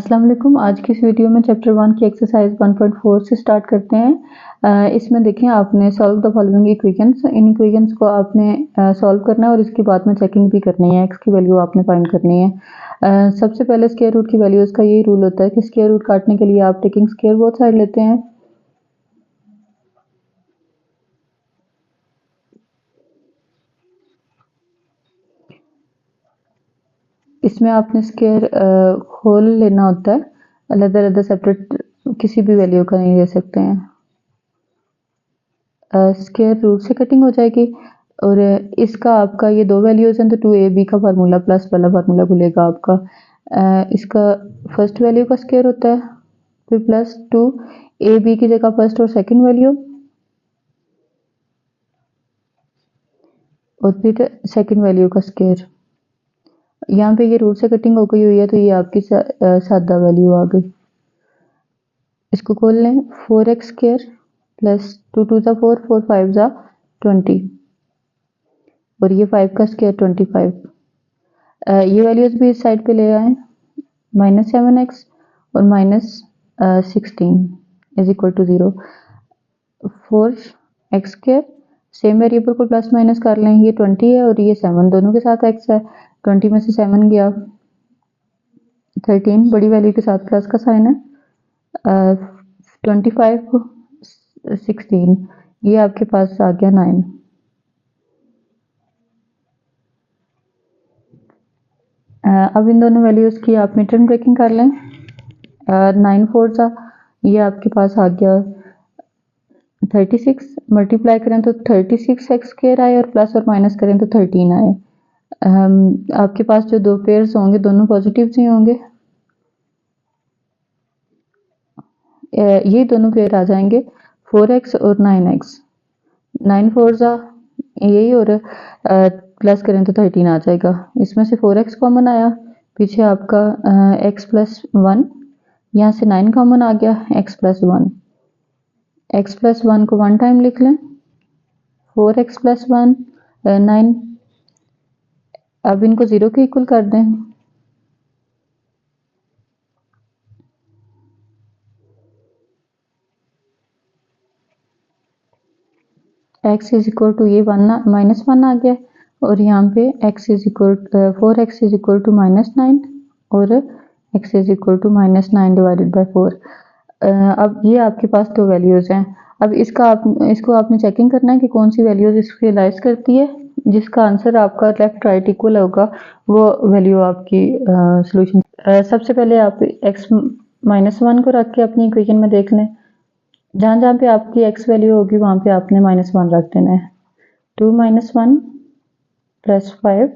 अस्सलाम वालेकुम। आज की इस वीडियो में चैप्टर 1 की एक्सरसाइज 1.4 से स्टार्ट करते हैं। इसमें देखें आपने solve the following equations. In equations को आपने सॉल्व करना है और इसके बाद में चेकिंग भी करनी है। एक्स की वैल्यू आपने फाइंड करनी है। सबसे पहले स्क्वायर रूट की वैल्यूज का यही रूल होता है कि स्क्वायर रूट काटने के लिए आप टेकिंग स्क्वायर बोथ साइड लेते हैं। इसमें आपने स्क्वायर होल लेना होता है, अलग अलग सेपरेट किसी भी वैल्यू का नहीं ले सकते हैं। स्क्वायर रूट से कटिंग हो जाएगी और इसका आपका ये दो वैल्यूज हैं तो 2ab का फार्मूला प्लस वाला फार्मूला खुलेगा आपका। इसका फर्स्ट वैल्यू का स्क्वायर होता है, फिर प्लस 2ab की जगह फर्स्ट और सेकंड वैल्यू, और फिर सेकंड वैल्यू का स्क्वायर। यहाँ पे ये रूट से कटिंग हो गई हुई है तो ये आपकी सादा वैल्यू आ गई। इसको खोल लें, 4x स्क्वायर प्लस 2 2 ज़ा 4 4 5 ज़ा 20 और ये 5 का स्क्वायर 25। ये वैल्यूज भी इस साइड पे ले आए, -7x और -16 is equal to 0। 4x square same variable को प्लस माइनस कर लें, ये 20 है और ये 7 दोनों के साथ x है। 20 में से 7 गया, 13 बड़ी वैल्यू के साथ प्लस का साइन है। 25 16 ये आपके पास आ गया 9। अब इन दोनों वैल्यूज की आप मिड-टर्म ब्रेकिंग कर लें। 9 4 ज़ा ये आपके पास आ गया 36, मल्टीप्लाई करें तो 36x स्क्वायर आए और प्लस और माइनस करें तो 13 आए। आपके पास जो दो पेयर्स होंगे दोनों पॉजिटिव ही होंगे, ये दोनों पेयर आ जाएंगे 4x और 9x। 9 4 ज़ा यही और प्लस करें तो 13 आ जाएगा। इसमें से 4x कॉमन आया, पीछे आपका x प्लस 1, यहाँ से 9 कॉमन आ गया, x प्लस 1। x प्लस 1 को 1 टाइम लिख लें, 4x प्लस 1 9। अब इनको 0 के इक्वल कर दें। x इज इक्वल टू ये -1 आ गया और यहाँ पे x is equal 4x is equal to -9 और x is equal to -9 divided by 4। अब ये आपके पास दो वैल्यूज हैं। अब इसको आपने चेकिंग करना है कि कौन सी वैल्यूज इसको रियलाइज करती है। जिसका आंसर आपका लेफ्ट राइट इक्वल होगा वो वैल्यू आपकी सोल्यूशन। सबसे पहले आप x -1 को रख के अपनी इक्वेशन में देख लें। जहाँ जहाँ पे आपकी x वैल्यू होगी वहाँ पे आपने -1 रख देना है। 2 - 1 प्लस 5,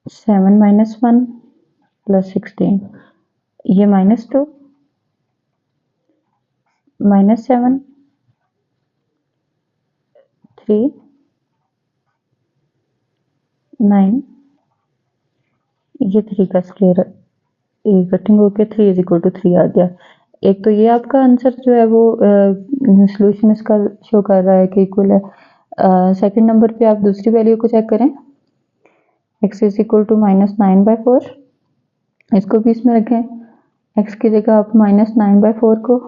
7 - 1 प्लस 16, ये -2 -7 3 9, ये 3 का स्क्वायर कटिंग होके 3 इज इक्वल टू 3 आ गया। एक तो ये आपका आंसर जो है वो सोल्यूशन इसका शो कर रहा है कि इक्वल है। सेकंड नंबर पे आप दूसरी वैल्यू को चेक करें, x इज इक्वल टू -9/4। इसको भी इसमें रखें, x की जगह आप -9/4 को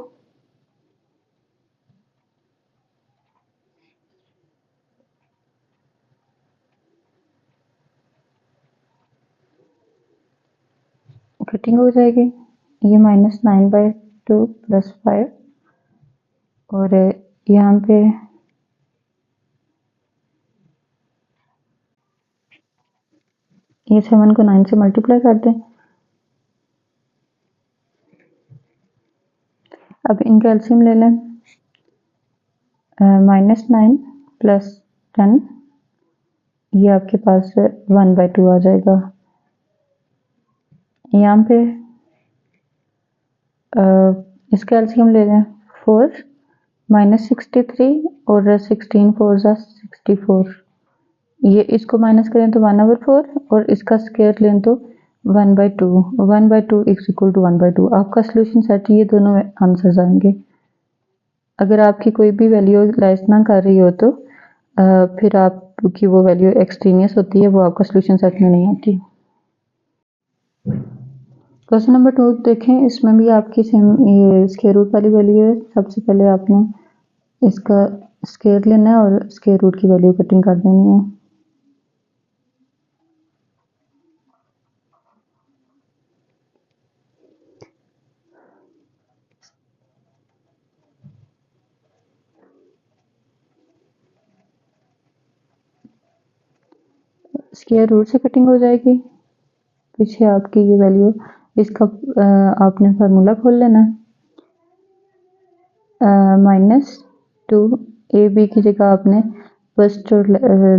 कटिंग हो जाएगी, ये -9/2 प्लस 5 और यहाँ पे ये 7 को 9 से मल्टीप्लाई कर दें। अब इनका एलसीएम ले लें, -9 प्लस 10, ये आपके पास 1/2 आ जाएगा। यहाँ पे इसका एलसीएम ले लें, 4 -63 और 16 4 ज़ा 64, ये इसको माइनस करें तो 1/4 और इसका स्क्वायर लें तो 1/2। 1/2 इज इक्वल टू 1/2। आपका सोल्यूशन सेट ये दोनों आंसर्स आएंगे। अगर आपकी कोई भी वैल्यू लाइज ना कर रही हो तो फिर आपकी वो वैल्यू एक्सट्रीनियस होती है, वो आपका सोल्यूशन सेट में नहीं आती। क्वेश्चन नंबर 2 देखें, इसमें भी आपकी सेम ये स्क्वायर रूट वाली वैल्यू है। सबसे पहले आपने इसका स्क्वायर लेना है और स्क्वायर रूट की वैल्यू कटिंग कर देनी है। स्क्वायर रूट से कटिंग हो जाएगी, पीछे आपकी ये वैल्यू, इसका आपने फार्मूला खोल लेना है। -2 ए बी की जगह आपने फर्स्ट और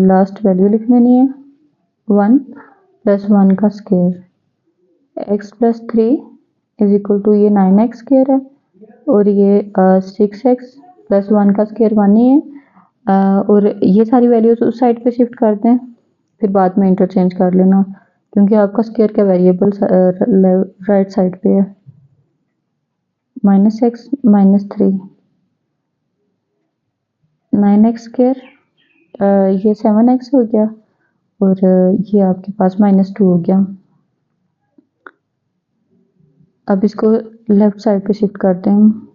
लास्ट वैल्यू लिख लेनी है। 1 + 1 का स्क्वायर, x + 3 = ये 9x स्क्वायर है और ये 6x + 1 का स्क्वायर 1 ही है। और ये सारी वैल्यूज उस साइड पे शिफ्ट कर दें, फिर बाद में इंटरचेंज कर लेना, क्योंकि आपका स्क्वायर का वेरिएबल राइट साइड पे है। -x -3 9x स्क्वायर, ये 7x हो गया और ये आपके पास -2 हो गया। अब इसको लेफ्ट साइड पे शिफ्ट करते हैं।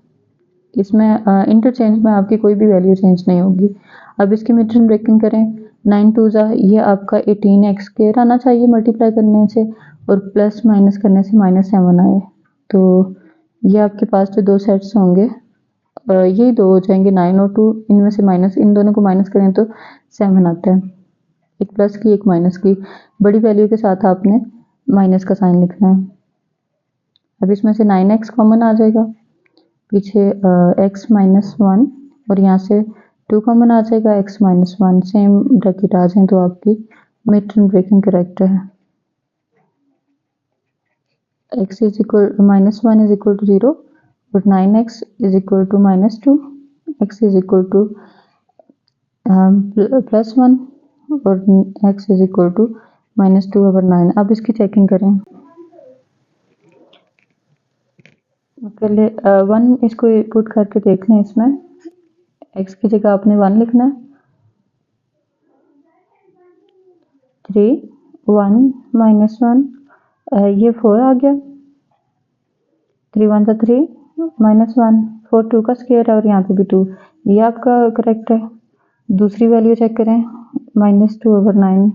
इसमें इंटरचेंज में आपकी कोई भी वैल्यू चेंज नहीं होगी। अब इसकी मिड-टर्म ब्रेकिंग करें। 9 2 जा, ये आपका 18x स्क्वायर आना चाहिए मल्टीप्लाई करने से, और प्लस माइनस करने से -7 आए। तो ये आपके पास जो दो सेट्स होंगे यही दो हो जाएंगे, 9 और 2, इनमें से माइनस, इन दोनों को माइनस करें तो 7 आता है। एक प्लस की एक माइनस की, बड़ी वैल्यू के साथ आपने माइनस का साइन लिखना है। अब इसमें से 9x कॉमन आ जाएगा, पीछे x -1 और यहाँ से 2 कॉमन आ जाएगा, x -1 सेम ब्रैकेट आ जाए तो आपकी मिड टर्म ब्रेकिंग करेक्ट है। x -1 = 0 और 9x = -2, x = +1 और x = -2/9। अब इसकी चेकिंग करें। पहले 1 इसको पुट करके देख लें। इसमें x की जगह आपने 1 लिखना है। 3 1 -1, ये 4 आ गया। 3 1 = 3 -1 4 2 का स्क्वायर है और यहाँ पे भी 2, ये आपका करेक्ट है। दूसरी वैल्यू चेक करें, -2/9,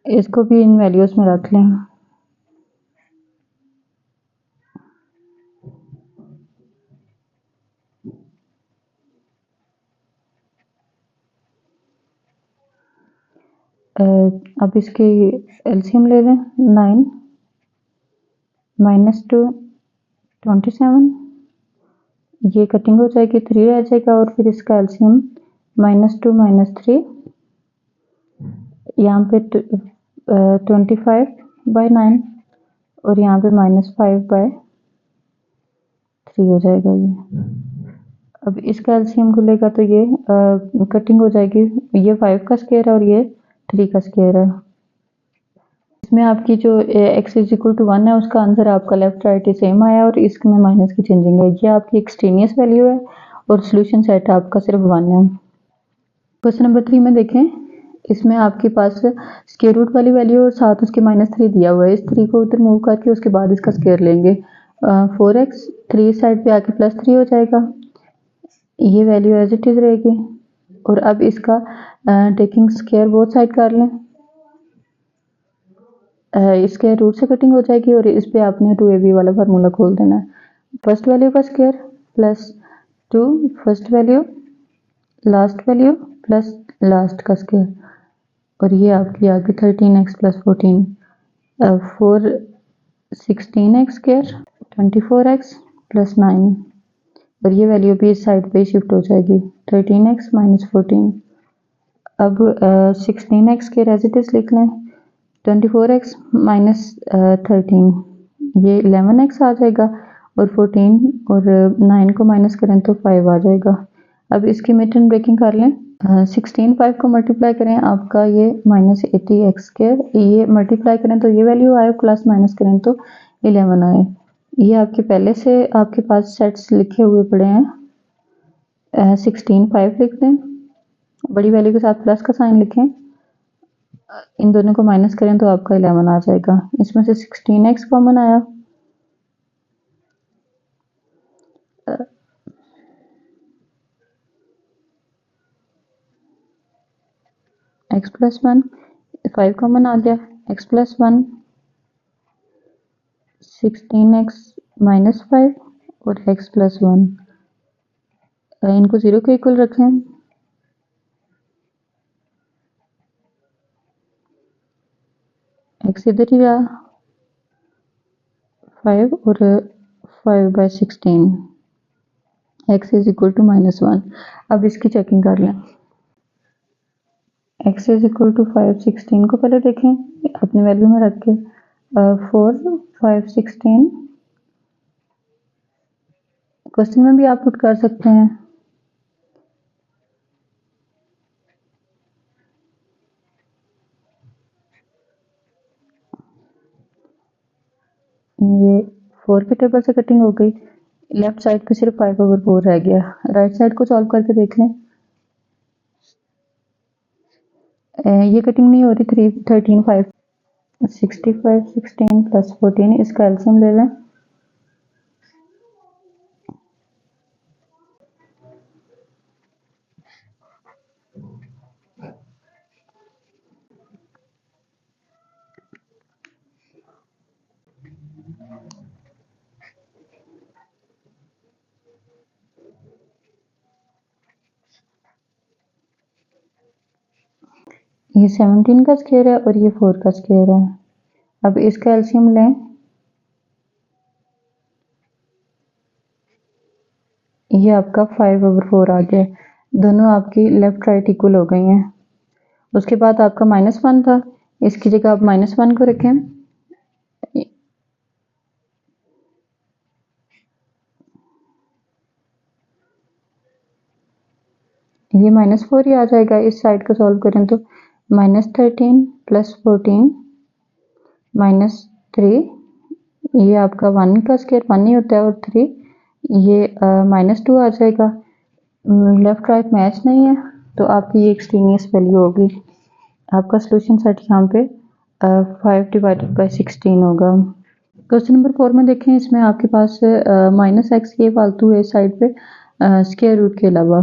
इसको भी इन वैल्यूज में रख लें। अब इसकी एलसीएम ले लें। 9 -2 27, ये कटिंग हो जाएगी, 3 रह जाएगा और फिर इसका एलसीएम -2 -3, यहाँ पे 25/9 और यहाँ पे -5/3 हो जाएगा ये। अब इसका एलसीएम खुलेगा तो ये कटिंग हो जाएगी, ये 5 का स्क्वायर है और ये 3 का स्क्वायर है। इसमें आपकी जो x = 1 है उसका आंसर आपका लेफ्ट राइट ही सेम आया और इसमें माइनस की चेंजिंग है। ये आपकी एक्सट्रेनियस वैल्यू है और सोल्यूशन सेट आपका सिर्फ 1 है। क्वेश्चन नंबर 3 में देखें, इसमें आपके पास स्क्वायर रूट वाली वैल्यू और साथ उसके -3 दिया हुआ है। इस 3 को उधर मूव करके उसके बाद इसका स्क्वायर लेंगे। 4x 3 साइड पे आके +3 हो जाएगा, ये वैल्यू एज इट इज रहेगी। और अब इसका टेकिंग स्क्वायर बोथ साइड कर लें, इसके रूट से कटिंग हो जाएगी और इस पे आपने 2ab वाला फार्मूला खोल देना है। फर्स्ट वैल्यू का square +2 first value, last value plus last का स्क्वायर, और ये आपकी आ गई 13x + 14, 4 16x स्क्वायर, 24x + 9, और ये वैल्यू भी इस साइड पे शिफ्ट हो जाएगी, 13x - 14। अब 16x square as it is लिख लें, 24x - 13, ये 11x आ जाएगा और 14 और 9 को माइनस करें तो 5 आ जाएगा। अब इसकी मिड टर्म ब्रेकिंग कर लें। 16 5 को मल्टीप्लाई करें, आपका ये -80x स्क्वायर, ये मल्टीप्लाई करें तो ये वैल्यू आए, प्लस माइनस करें तो 11 आए। ये आपके पहले से आपके पास सेट्स लिखे हुए पड़े हैं। 16 5 लिख दें, बड़ी वैल्यू के साथ प्लस का साइन लिखें, इन दोनों को माइनस करें तो आपका 11 आ जाएगा। इसमें से 16x कॉमन आया, x प्लस 1, 5 कॉमन आ गया, x प्लस 1, 16x माइनस 5 और x प्लस 1। इनको 0 के इक्वल रखें। x इधर ही रहा, 5 और 5/16, x इज इक्वल टू -1। अब इसकी चेकिंग कर लें। x इज इक्वल टू 5/16 को पहले देखें अपनी वैल्यू में रख के, 4 5/16 क्वेश्चन में भी आप पुट कर सकते हैं। ये 4 के टेबल से कटिंग हो गई, लेफ्ट साइड पे सिर्फ 5/4 रह गया। राइट साइड को सॉल्व करके देख लें। ये कटिंग नहीं हो रही, 3 13 5 65 16 प्लस 14, इसका एलसीएम ले लें। ये 17 का स्क्वायर है और ये 4 का स्क्वायर है। अब इसका एलसीएम लें। ये आपका 5/4 आ गया। दोनों आपकी लेफ्ट राइट इक्वल हो गई हैं। उसके बाद आपका -1 था, इसकी जगह आप -1 को रखें। ये -4 ही आ जाएगा। इस साइड को सॉल्व करें तो -13 प्लस 14 -3, ये आपका 1 का स्क्वायर 1 ही होता है और 3, ये -2 आ जाएगा। लेफ्ट राइट मैच नहीं है तो आपकी ये एक्सट्रीनियस वैल्यू होगी। आपका सोल्यूशन सेट यहाँ पे 5/16 होगा। क्वेश्चन नंबर 4 में देखें, इसमें आपके पास -x ये फालतू है इस साइड पे स्क्वायर रूट के अलावा,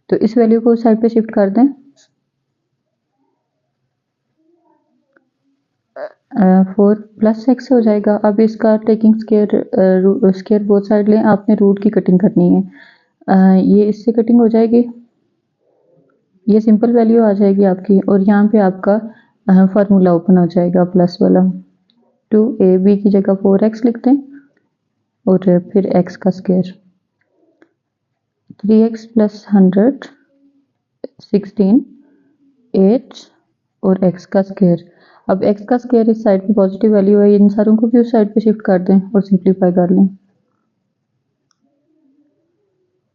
तो इस वैल्यू को उस साइड पे शिफ्ट कर दें। 4 प्लस x हो जाएगा। अब इसका टेकिंग स्क्वायर बोथ साइड लें, आपने रूट की कटिंग करनी है। ये इससे कटिंग हो जाएगी, ये सिंपल वैल्यू आ जाएगी आपकी और यहाँ पे आपका फार्मूला ओपन हो जाएगा प्लस वाला। 2ab की जगह 4x लिखते हैं और फिर x का स्क्वायर, 3x प्लस 100 16 8 और x का स्क्वायर। अब x का स्क्वायर इस साइड की पॉजिटिव वैल्यू है, इन सारों को भी उस साइड पे शिफ्ट कर दें और सिंप्लीफाई कर लें।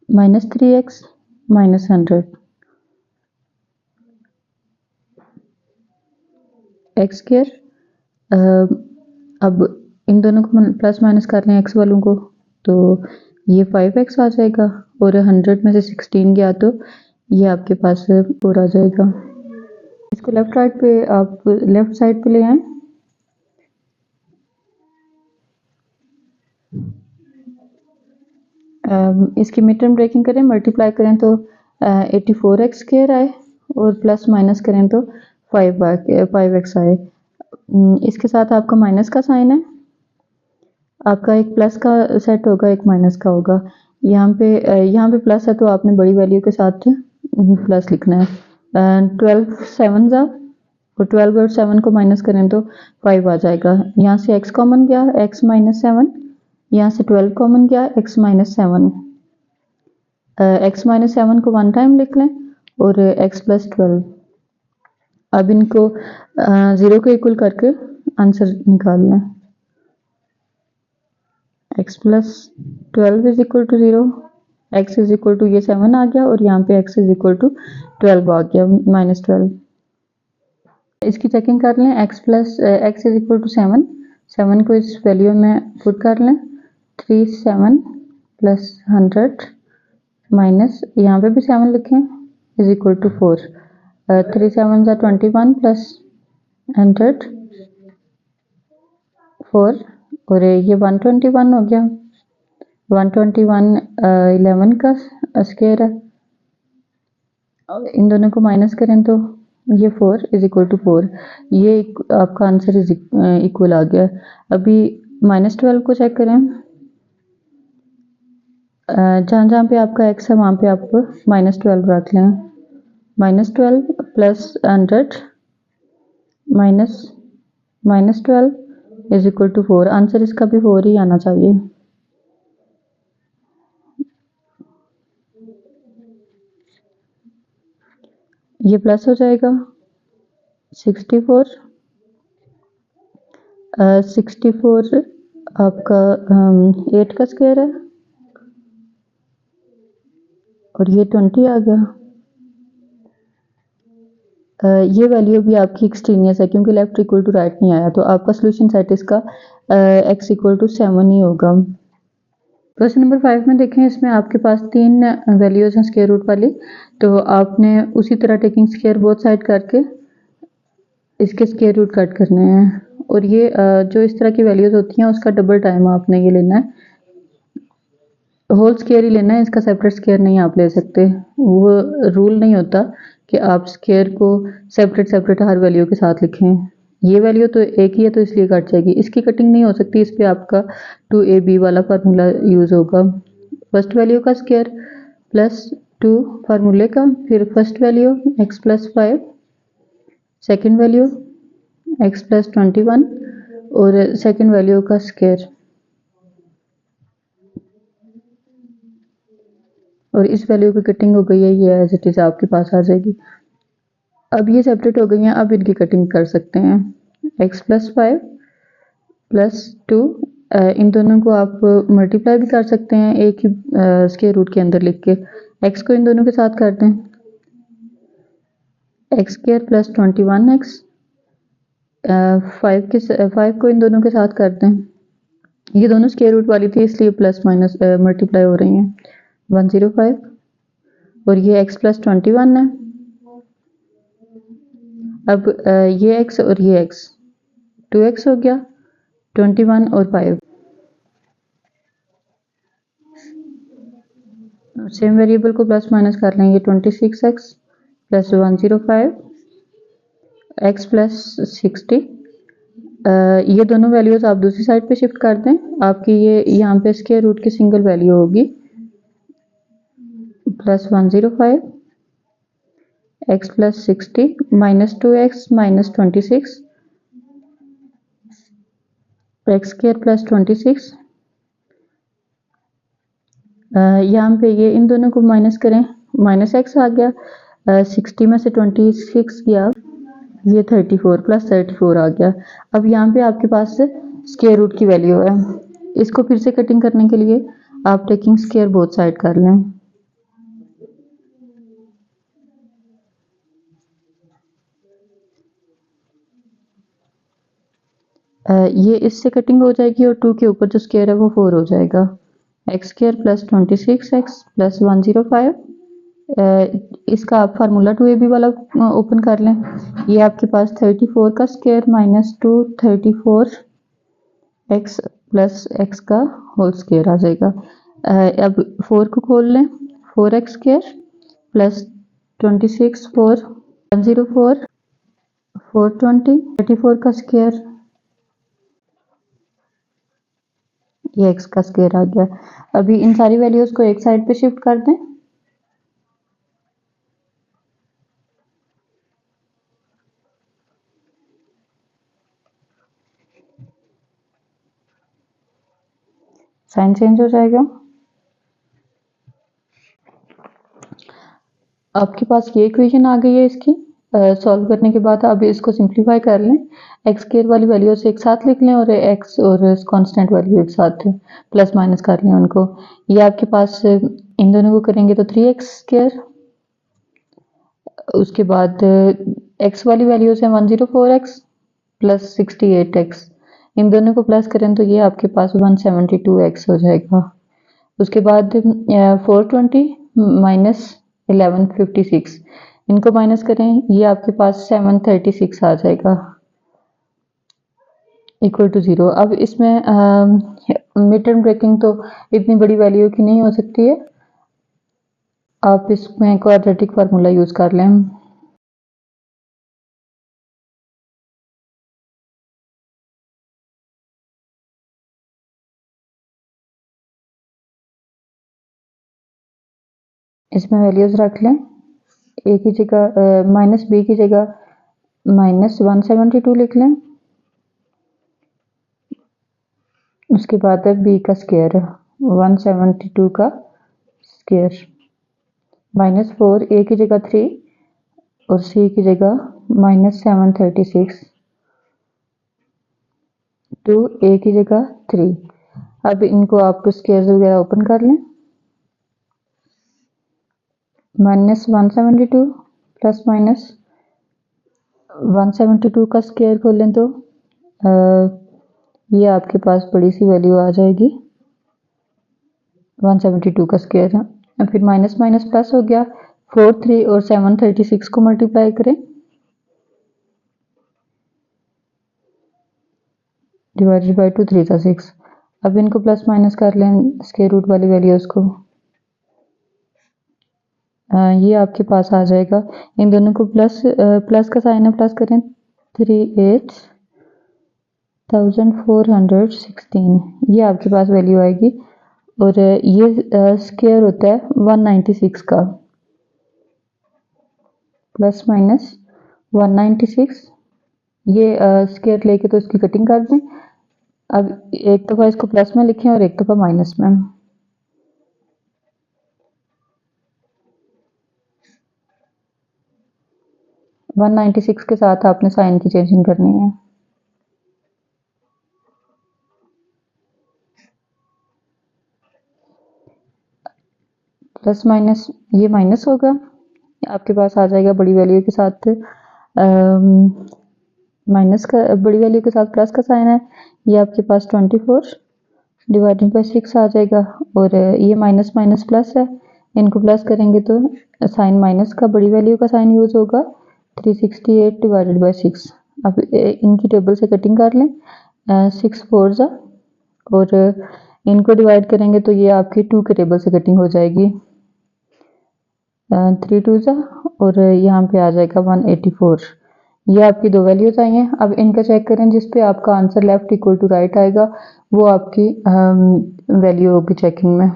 -3x -100 x square. अब इन दोनों को प्लस माइनस कर लें x वालों को, तो ये 5x आ जाएगा और 100 में से 16 गया तो ये आपके पास 4 आ जाएगा। इसको लेफ्ट राइट पे आप लेफ्ट साइड पे ले आए। इसकी मिड टर्म ब्रेकिंग करें, मल्टीप्लाई करें तो 84x स्क्वायर आए और प्लस माइनस करें तो 5x आए। इसके साथ आपका माइनस का साइन है, आपका एक प्लस का सेट होगा एक माइनस का होगा। यहाँ पे प्लस है तो आपने बड़ी वैल्यू के साथ प्लस लिखना है। 12 7 जा और 12 और 7 को माइनस करें तो 5 आ जाएगा। यहाँ से x कॉमन गया, x -7, यहाँ से 12 कॉमन गया, x -7। x -7 को 1 टाइम लिख लें और x प्लस 12। अब इनको 0 के इक्वल करके आंसर निकाल लें। x plus 12 is equal to 0, x is equal to ये 7 आ गया और यहाँ पे x इज इक्वल टू 12 आ गया, -12। इसकी चेकिंग कर लें। x इज इक्वल टू 7 को इस वैल्यू में पुट कर लें। 3 7 प्लस 100 माइनस यहाँ पे भी 7 लिखें इज इक्वल टू 4। 3 7 21 प्लस 104 और ये 121 हो गया। 121 11 का स्क्वायर है। इन दोनों को माइनस करें तो ये 4 इज इक्वल टू 4। ये आपका आंसर इज इक्वल आ गया। अभी -12 को चेक करें। जहाँ जहाँ पे आपका x है वहाँ पे आप -12 रख लें। -12 plus 100 minus 12 is equal to 4। Answer इसका भी 4 ही आना चाहिए। ये प्लस हो जाएगा 64 64 आपका 8 का स्क्वायर है और ये 20 आ गया। ये वैल्यू भी आपकी एक्सट्रीनियस है क्योंकि लेफ्ट इक्वल टू राइट नहीं आया, तो आपका सोल्यूशन सेट इसका x इक्वल टू 7 ही होगा। क्वेश्चन नंबर 5 में देखें, इसमें आपके पास 3 वैल्यूज हैं स्क्वायर रूट वाली, तो आपने उसी तरह टेकिंग स्क्वायर बोथ साइड करके इसके स्क्वायर रूट कट करने हैं। और ये जो इस तरह की वैल्यूज होती हैं उसका डबल टाइम आपने ये लेना है, होल स्क्वायर ही लेना है, इसका सेपरेट स्क्वायर नहीं आप ले सकते। वो रूल नहीं होता कि आप स्क्वायर को सेपरेट सेपरेट हर वैल्यू के साथ लिखें। ये वैल्यू तो एक ही है तो इसलिए कट जाएगी, इसकी कटिंग नहीं हो सकती। इस पे आपका 2ab वाला फार्मूला यूज होगा। फर्स्ट वैल्यू का स्क्वायर प्लस 2 फार्मूले का, फिर first value x plus 5, second value x plus 21 और सेकेंड वैल्यू का स्क्वायर, और इस वैल्यू की कटिंग हो गई है। ये एज इट इज आपके पास आ जाएगी। अब ये सेपरेट हो गई हैं, अब इनकी कटिंग कर सकते हैं। x प्लस 5 प्लस 2, इन दोनों को आप मल्टीप्लाई भी कर सकते हैं एक ही स्क्वायर रूट के अंदर लिख के। x को इन दोनों के साथ कर दें, x स्क्वायर प्लस 21x, 5 को इन दोनों के साथ कर दें। ये दोनों स्क्वायर रूट वाली थी इसलिए प्लस माइनस मल्टीप्लाई हो रही हैं। 105 और ये x प्लस 21 है। अब ये x और ये x 2x हो गया, 21 और 5 सेम वेरिएबल को प्लस माइनस कर लेंगे। 26x plus 105 x plus 60। ये दोनों वैल्यूज आप दूसरी साइड पे शिफ्ट कर दें, आपकी ये यहाँ पे स्क्वायर रूट की सिंगल वैल्यू होगी। Plus 105 x plus 60 minus 2x minus 26 x square plus 26। यहाँ पे ये इन दोनों को माइनस करें, माइनस x आ गया। 60 में से 26 गया, ये 34 प्लस 34 आ गया। अब यहाँ पे आपके पास स्क्वायर रूट की वैल्यू है। इसको फिर से कटिंग करने के लिए आप टेकिंग स्क्वायर बोथ साइड कर लें। ये इससे कटिंग हो जाएगी और 2 के ऊपर जो स्क्वायर है वो 4 हो जाएगा। x square plus 26x plus 105। इसका आप फार्मूला 2ab वाला ओपन कर लें। ये आपके पास 34 का square minus 2 34x plus x का होल स्क्वायर आ जाएगा। अब 4 को खोल लें, 4x स्क्वायर प्लस 26 4 104 420 34 का स्क्वायर, ये x का स्क्वायर आ गया। अभी इन सारी वैल्यूज को एक साइड पे शिफ्ट कर दें। साइन चेंज हो जाएगा। आपके पास ये इक्वेशन आ गई है इसकी सॉल्व करने के बाद। अब इसको सिंप्लीफाई कर लें, एक्स स्क्वायर वाली वैल्यू से एक साथ लिख लें और एक्स और कांस्टेंट वैल्यू एक साथ प्लस माइनस कर लें उनको। ये आपके पास इन दोनों को करेंगे तो 3x स्क्वायर, उसके बाद एक्स वाली वैल्यू से 104x प्लस 68x, इन दोनों को प्लस करें तो ये आपके पास 172x हो जाएगा। उसके बाद 420 माइनस 1156, इनको माइनस करें, ये आपके पास 736 आ जाएगा। Equal to 0। अब इसमें मिड टर्म ब्रेकिंग तो इतनी बड़ी वैल्यू की नहीं हो सकती है, आप इसमें क्वाड्रेटिक फार्मूला यूज़ कर लें। इसमें वैल्यूज़ रख लें, ए की जगह माइनस बी की जगह -172 लिख लें। उसके बाद है बी का स्क्वायर 172 का स्क्वायर -4 ए की जगह 3 और सी की जगह -736 टू ए की जगह 3। अब इनको आप स्क्वायर्स वगैरह ओपन कर लें। -172 प्लस माइनस 172 का स्क्वायर खोलें तो ये आपके पास बड़ी सी वैल्यू आ जाएगी 172 का स्क्वायर है। फिर माइनस माइनस प्लस हो गया, 4 3 और 736 को मल्टीप्लाई करें, डिवाइडेड बाई 2 3 6। अब इनको प्लस माइनस कर लें स्क्वायर रूट वाली वैल्यूज को, ये आपके पास आ जाएगा। इन दोनों को प्लस का साइन है, प्लस करें 38,416, ये आपके पास वैल्यू आएगी। और ये स्क्वायर होता है 196 का, प्लस माइनस 196। ये स्क्वायर लेके तो इसकी कटिंग कर दें। अब एक दफ़ा इसको प्लस में लिखें और एक दफ़ा माइनस में। वन 196 के साथ आपने साइन की चेंजिंग करनी है। प्लस माइनस ये माइनस होगा, आपके पास आ जाएगा बड़ी वैल्यू के साथ माइनस का, बड़ी वैल्यू के साथ प्लस का साइन है। ये आपके पास 24 डिवाइडेड बाई 6 आ जाएगा। और ये माइनस माइनस प्लस है, इनको प्लस करेंगे तो साइन माइनस का बड़ी वैल्यू का साइन यूज होगा 368 डिवाइडेड बाई 6। अब इनकी टेबल से कटिंग कर लें, 6 4 जा और इनको डिवाइड करेंगे तो ये आपकी 2 के टेबल से कटिंग हो जाएगी, 3 2 जा और यहाँ पे आ जाएगा 184। ये आपकी दो वैल्यूज आई हैं। अब इनका चेक करें, जिस पे आपका answer left equal to right आएगा वो आपकी वैल्यू होगी चेकिंग में।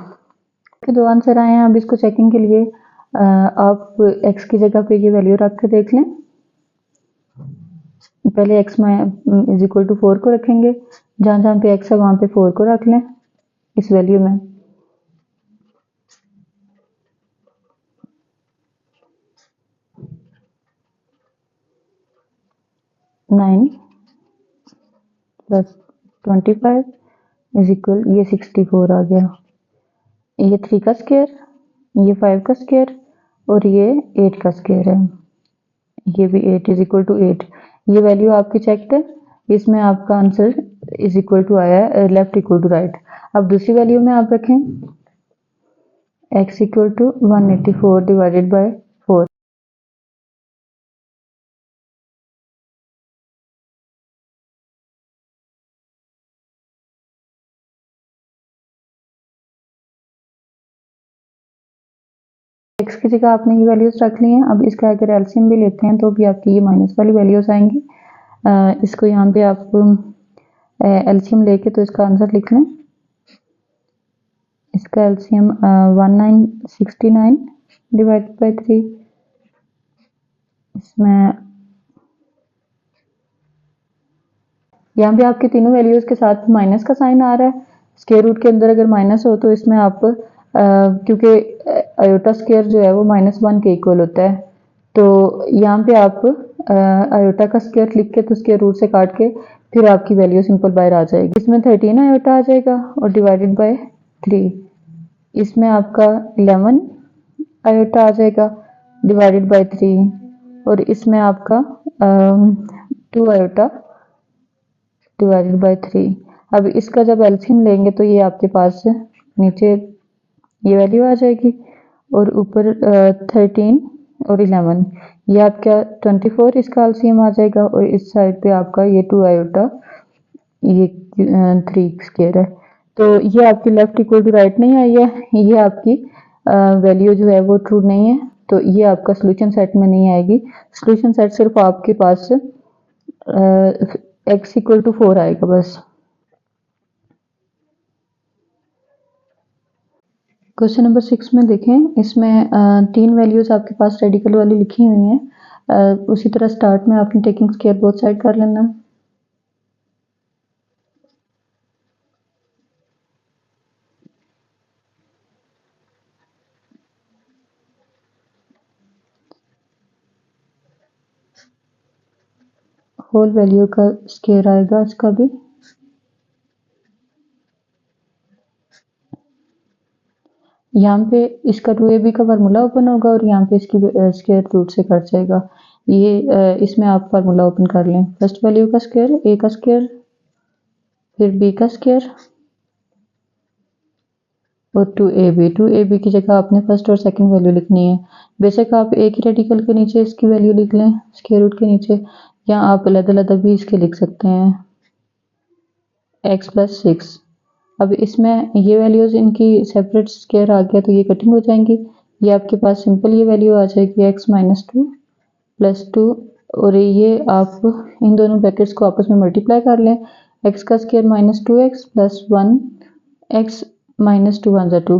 के दो आंसर आए हैं। अब इसको चेकिंग के लिए आप x की जगह पे ये वैल्यू रख के देख लें। पहले x में इज इक्वल टू 4 को रखेंगे, जहाँ जहाँ पे x है वहाँ पे 4 को रख लें इस वैल्यू में। नाइन प्लस 25 इज इक्वल, ये 64 आ गया। ये 3 का स्क्वायर, ये 5 का स्क्वायर और ये 8 का स्क्वायर है, ये भी 8 इज इक्वल टू 8। ये वैल्यू आपकी चेक है, इसमें आपका आंसर इज इक्वल टू आया है लेफ्ट इक्वल टू राइट। अब दूसरी वैल्यू में आप रखें x equal to 184 divided by 4। x की जगह आपने ये वैल्यूज रख ली हैं। अब इसका अगर एलसीएम भी लेते हैं तो भी आपकी ये माइनस वाली वैल्यूज आएंगी। इसको यहाँ पे आप एलसीएम लेके तो इसका आंसर लिख लें। इसका एलसीएम 1969 डिवाइडेड बाय 3, इसमें यहाँ पे आपके तीनों वैल्यूज के साथ माइनस का साइन आ रहा है। स्क्वायर रूट के अंदर अगर माइनस हो तो इसमें आप क्योंकि आयोटा स्क्वायर जो है वो -1 के इक्वल होता है, तो यहाँ पे आप आयोटा का स्क्वायर लिख के तो स्क्वायर रूट से काट के फिर आपकी वैल्यू सिंपल बाहर आ जाएगी। इसमें 13 आयोटा आ जाएगा और डिवाइडेड बाय 3, इसमें आपका 11 आयोटा आ जाएगा डिवाइडेड बाय 3 और इसमें आपका 2 आयोटा डिवाइडेड बाय 3। अब इसका जब एलसीएम लेंगे तो ये आपके पास नीचे ये वैल्यू आ जाएगी और ऊपर 13 और 11, ये आपका 24 इसका एलसीएम आ जाएगा और इस साइड पे आपका ये 2 आयोटा ये 3 स्क्वायर है। तो ये आपकी लेफ्ट इक्वल टू राइट नहीं आई है, ये आपकी वैल्यू जो है वो ट्रू नहीं है, तो ये आपका सोल्यूशन सेट में नहीं आएगी। सोल्यूशन सेट सिर्फ आपके पास x इक्वल टू 4 आएगा बस। क्वेश्चन नंबर 6 में देखें, इसमें 3 वैल्यूज आपके पास रेडिकल वाली लिखी हुई हैं। उसी तरह स्टार्ट में आपने टेकिंग स्क्वायर बोथ साइड कर लेना। होल वैल्यू का स्क्वायर आएगा इसका भी। यहाँ पे इसका 2ab का फार्मूला ओपन होगा और यहाँ पे इसकी स्क्वायर रूट से कट जाएगा। ये इसमें आप फार्मूला ओपन कर लें। फर्स्ट वैल्यू का स्क्वायर a का स्क्वायर, फिर b का स्क्वायर और 2ab की जगह आपने फर्स्ट और सेकंड वैल्यू लिखनी है। बेशक आप एक ही रेडिकल के नीचे इसकी वैल्यू लिख लें स्क्वायर रूट के नीचे, या आप अलग-अलग भी इसके लिख सकते हैं x प्लस 6। अब इसमें ये वैल्यूज इनकी सेपरेट स्क्वायर आ गया तो ये कटिंग हो जाएंगी। ये आपके पास सिंपल ये वैल्यू आ जाएगी x माइनस 2 प्लस 2, और ये आप इन दोनों ब्रैकेट्स को आपस में मल्टीप्लाई कर लें। x का square minus 2x plus 1 x minus 2 one ज़ा 2।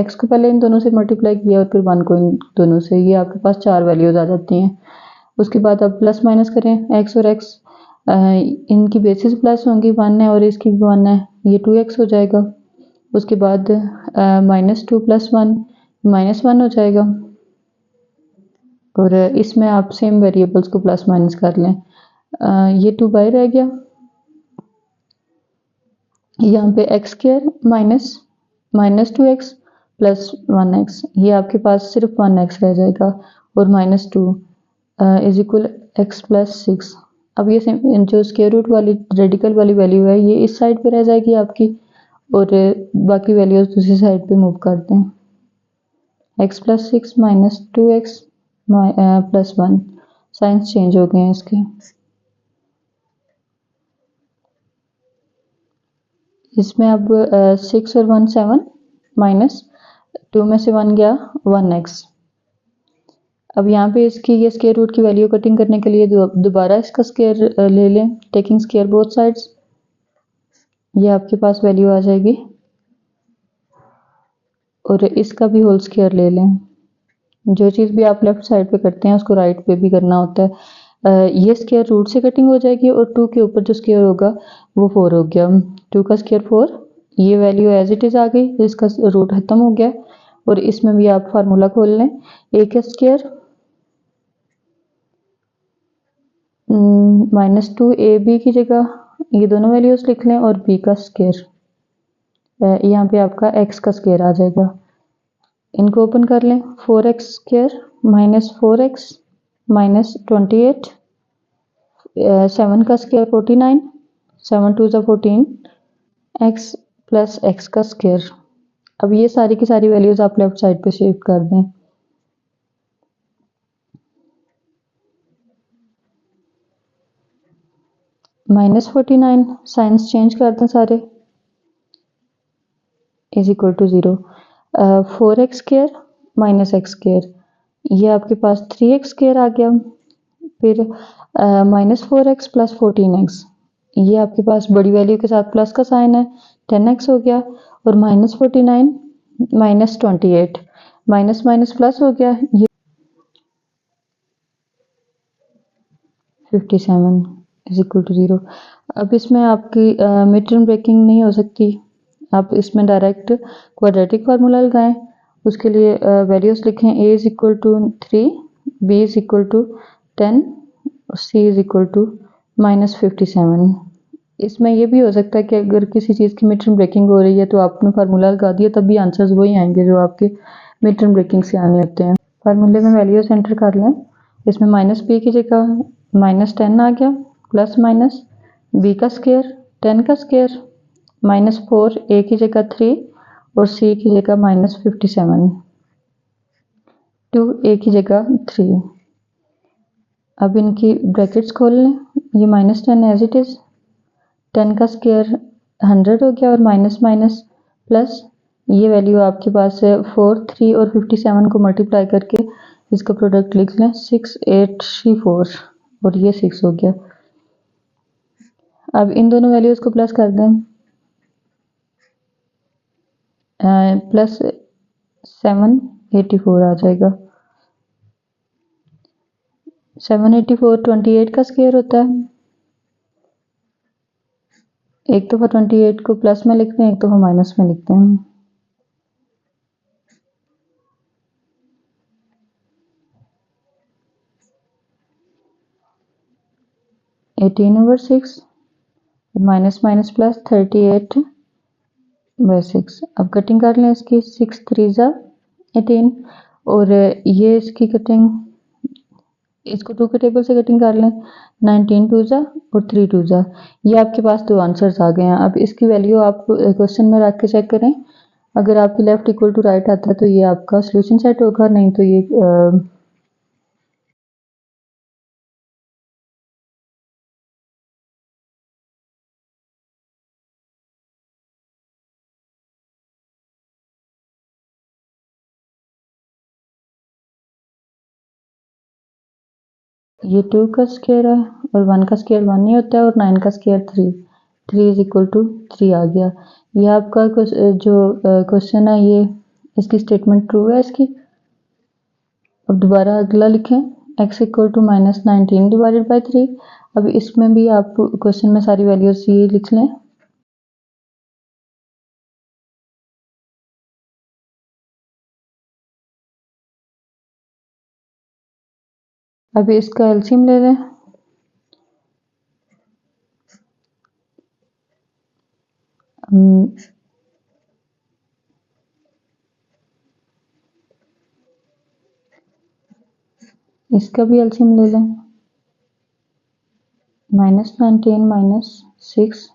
x को पहले इन दोनों से मल्टीप्लाई किया और फिर 1 को इन दोनों से, ये आपके पास 4 वैल्यूज आ जाती हैं। उसके बाद आप प्लस माइनस करें, x और x इनकी बेसिस प्लस होंगी, 1 है और इसकी भी 1 है, ये 2x हो जाएगा। उसके बाद माइनस 2 प्लस 1 माइनस 1 हो जाएगा, और इसमें आप सेम वेरिएबल्स को प्लस माइनस कर लें। ये 2 बाई रह गया। यहाँ पे x square minus 2x plus 1x, ये आपके पास सिर्फ 1x रह जाएगा, और minus 2 is equal x plus 6। अब ये जो स्क्वायर रूट वाली रेडिकल वाली वैल्यू है ये इस साइड पे रह जाएगी आपकी, और बाकी वैल्यूज दूसरी साइड पे मूव करते हैं। x plus 6 minus 2x plus 1, science change हो गए हैं इसके। इसमें अब 6 और 1 7, माइनस 2 में से 1 गया 1x। अब यहाँ पे इसकी ये स्क्वायर रूट की वैल्यू कटिंग करने के लिए दोबारा इसका स्क्वायर ले लें, टेकिंग स्क्वायर बोथ साइड्स। ये आपके पास वैल्यू आ जाएगी, और इसका भी होल स्क्वायर ले लें। जो चीज़ भी आप लेफ्ट साइड पे करते हैं उसको राइट पे भी करना होता है। ये स्क्वायर रूट से कटिंग हो जाएगी, और 2 के ऊपर जो स्क्वायर होगा वो 4 हो गया। 2 का स्क्वायर 4, ये वैल्यू एज इट इज़ आ गई, इसका रूट खत्म हो गया। और इसमें भी आप फार्मूला खोल लें, a का स्क्वायर माइनस 2ab की जगह ये दोनों वैल्यूज लिख लें, और b का स्क्वायर, यहाँ पे आपका x का स्क्वायर आ जाएगा। इनको ओपन कर लें, 4x square minus 4x minus 28, 7 का स्क्वायर 49, 7 2 ज़ा 14, x प्लस x का स्क्वायर। अब ये सारी की सारी वैल्यूज आप लेफ्ट साइड पे शिफ्ट कर दें। माइनस 49, साइंस चेंज कर दें सारे, is equal to 0। 4x square minus x square, ये आपके पास 3x स्क्वायर आ गया। फिर माइनस 4x प्लस 14x, ये आपके पास बड़ी वैल्यू के साथ प्लस का साइन है, 10x हो गया। और minus 49 minus 28, minus minus plus हो गया, ये 57 इज इक्वल टू 0। अब इसमें आपकी मिड टर्म ब्रेकिंग नहीं हो सकती, आप इसमें डायरेक्ट क्वाड्रेटिक फार्मूला लगाएं। उसके लिए वैल्यूज लिखें, a is equal to 3, b is equal to 10, c is equal to minus 57। इसमें ये भी हो सकता है कि अगर किसी चीज़ की मिड टर्म ब्रेकिंग हो रही है तो आपने फार्मूला लगा दिया, तब भी आंसर्स वही आएंगे जो आपके मिड टर्म ब्रेकिंग से आने होते हैं। फार्मूले में वैल्यूज एंटर कर लें। इसमें माइनस b की जगह माइनस 10 आ गया, प्लस माइनस b का स्क्वायर 10 का स्क्वायर माइनस 4, a की जगह 3 और c की जगह माइनस 57, 2 a की जगह 3। अब इनकी ब्रैकेट्स खोल लें, ये माइनस 10 एज इट इज़, 10 का स्क्वायर 100 हो गया और माइनस माइनस प्लस ये वैल्यू आपके पास है 4, 3 और 57 को मल्टीप्लाई करके इसका प्रोडक्ट लिख लें 6834 और ये 6 हो गया। अब इन दोनों वैल्यूज को प्लस कर दें, प्लस 784 आ जाएगा। 784 28 का स्क्वायर होता है। एक दफ़ा 28 को प्लस में लिखते हैं, एक दफ़ा माइनस में लिखते हैं। 18/6 माइनस माइनस प्लस 38/6। अब कटिंग कर लें इसकी, 6 3 ज़ा 18 और ये इसकी कटिंग, इसको 2 के टेबल से कटिंग कर लें, 19 2 ज़ा और 3 2 ज़ा। ये आपके पास दो आंसर्स आ गए हैं। अब इसकी वैल्यू आप क्वेश्चन में रख के चेक करें। अगर आपकी लेफ्ट इक्वल टू राइट आता है तो ये आपका सोल्यूशन सेट होगा, नहीं तो ये ये 2 का स्क्वायर है और 1 का स्क्वायर 1 ही होता है और 9 का स्क्वायर 3 इज इक्वल टू 3 आ गया। ये आपका जो क्वेश्चन है ये इसकी स्टेटमेंट ट्रू है इसकी। अब दोबारा अगला लिखें, x equal to minus 19 divided by 3। अब इसमें भी आप क्वेश्चन में सारी वैल्यूज ये लिख लें। अभी इसका एलसीएम ले लें। इसका भी एलसीएम ले लें, माइनस 19 माइनस 6,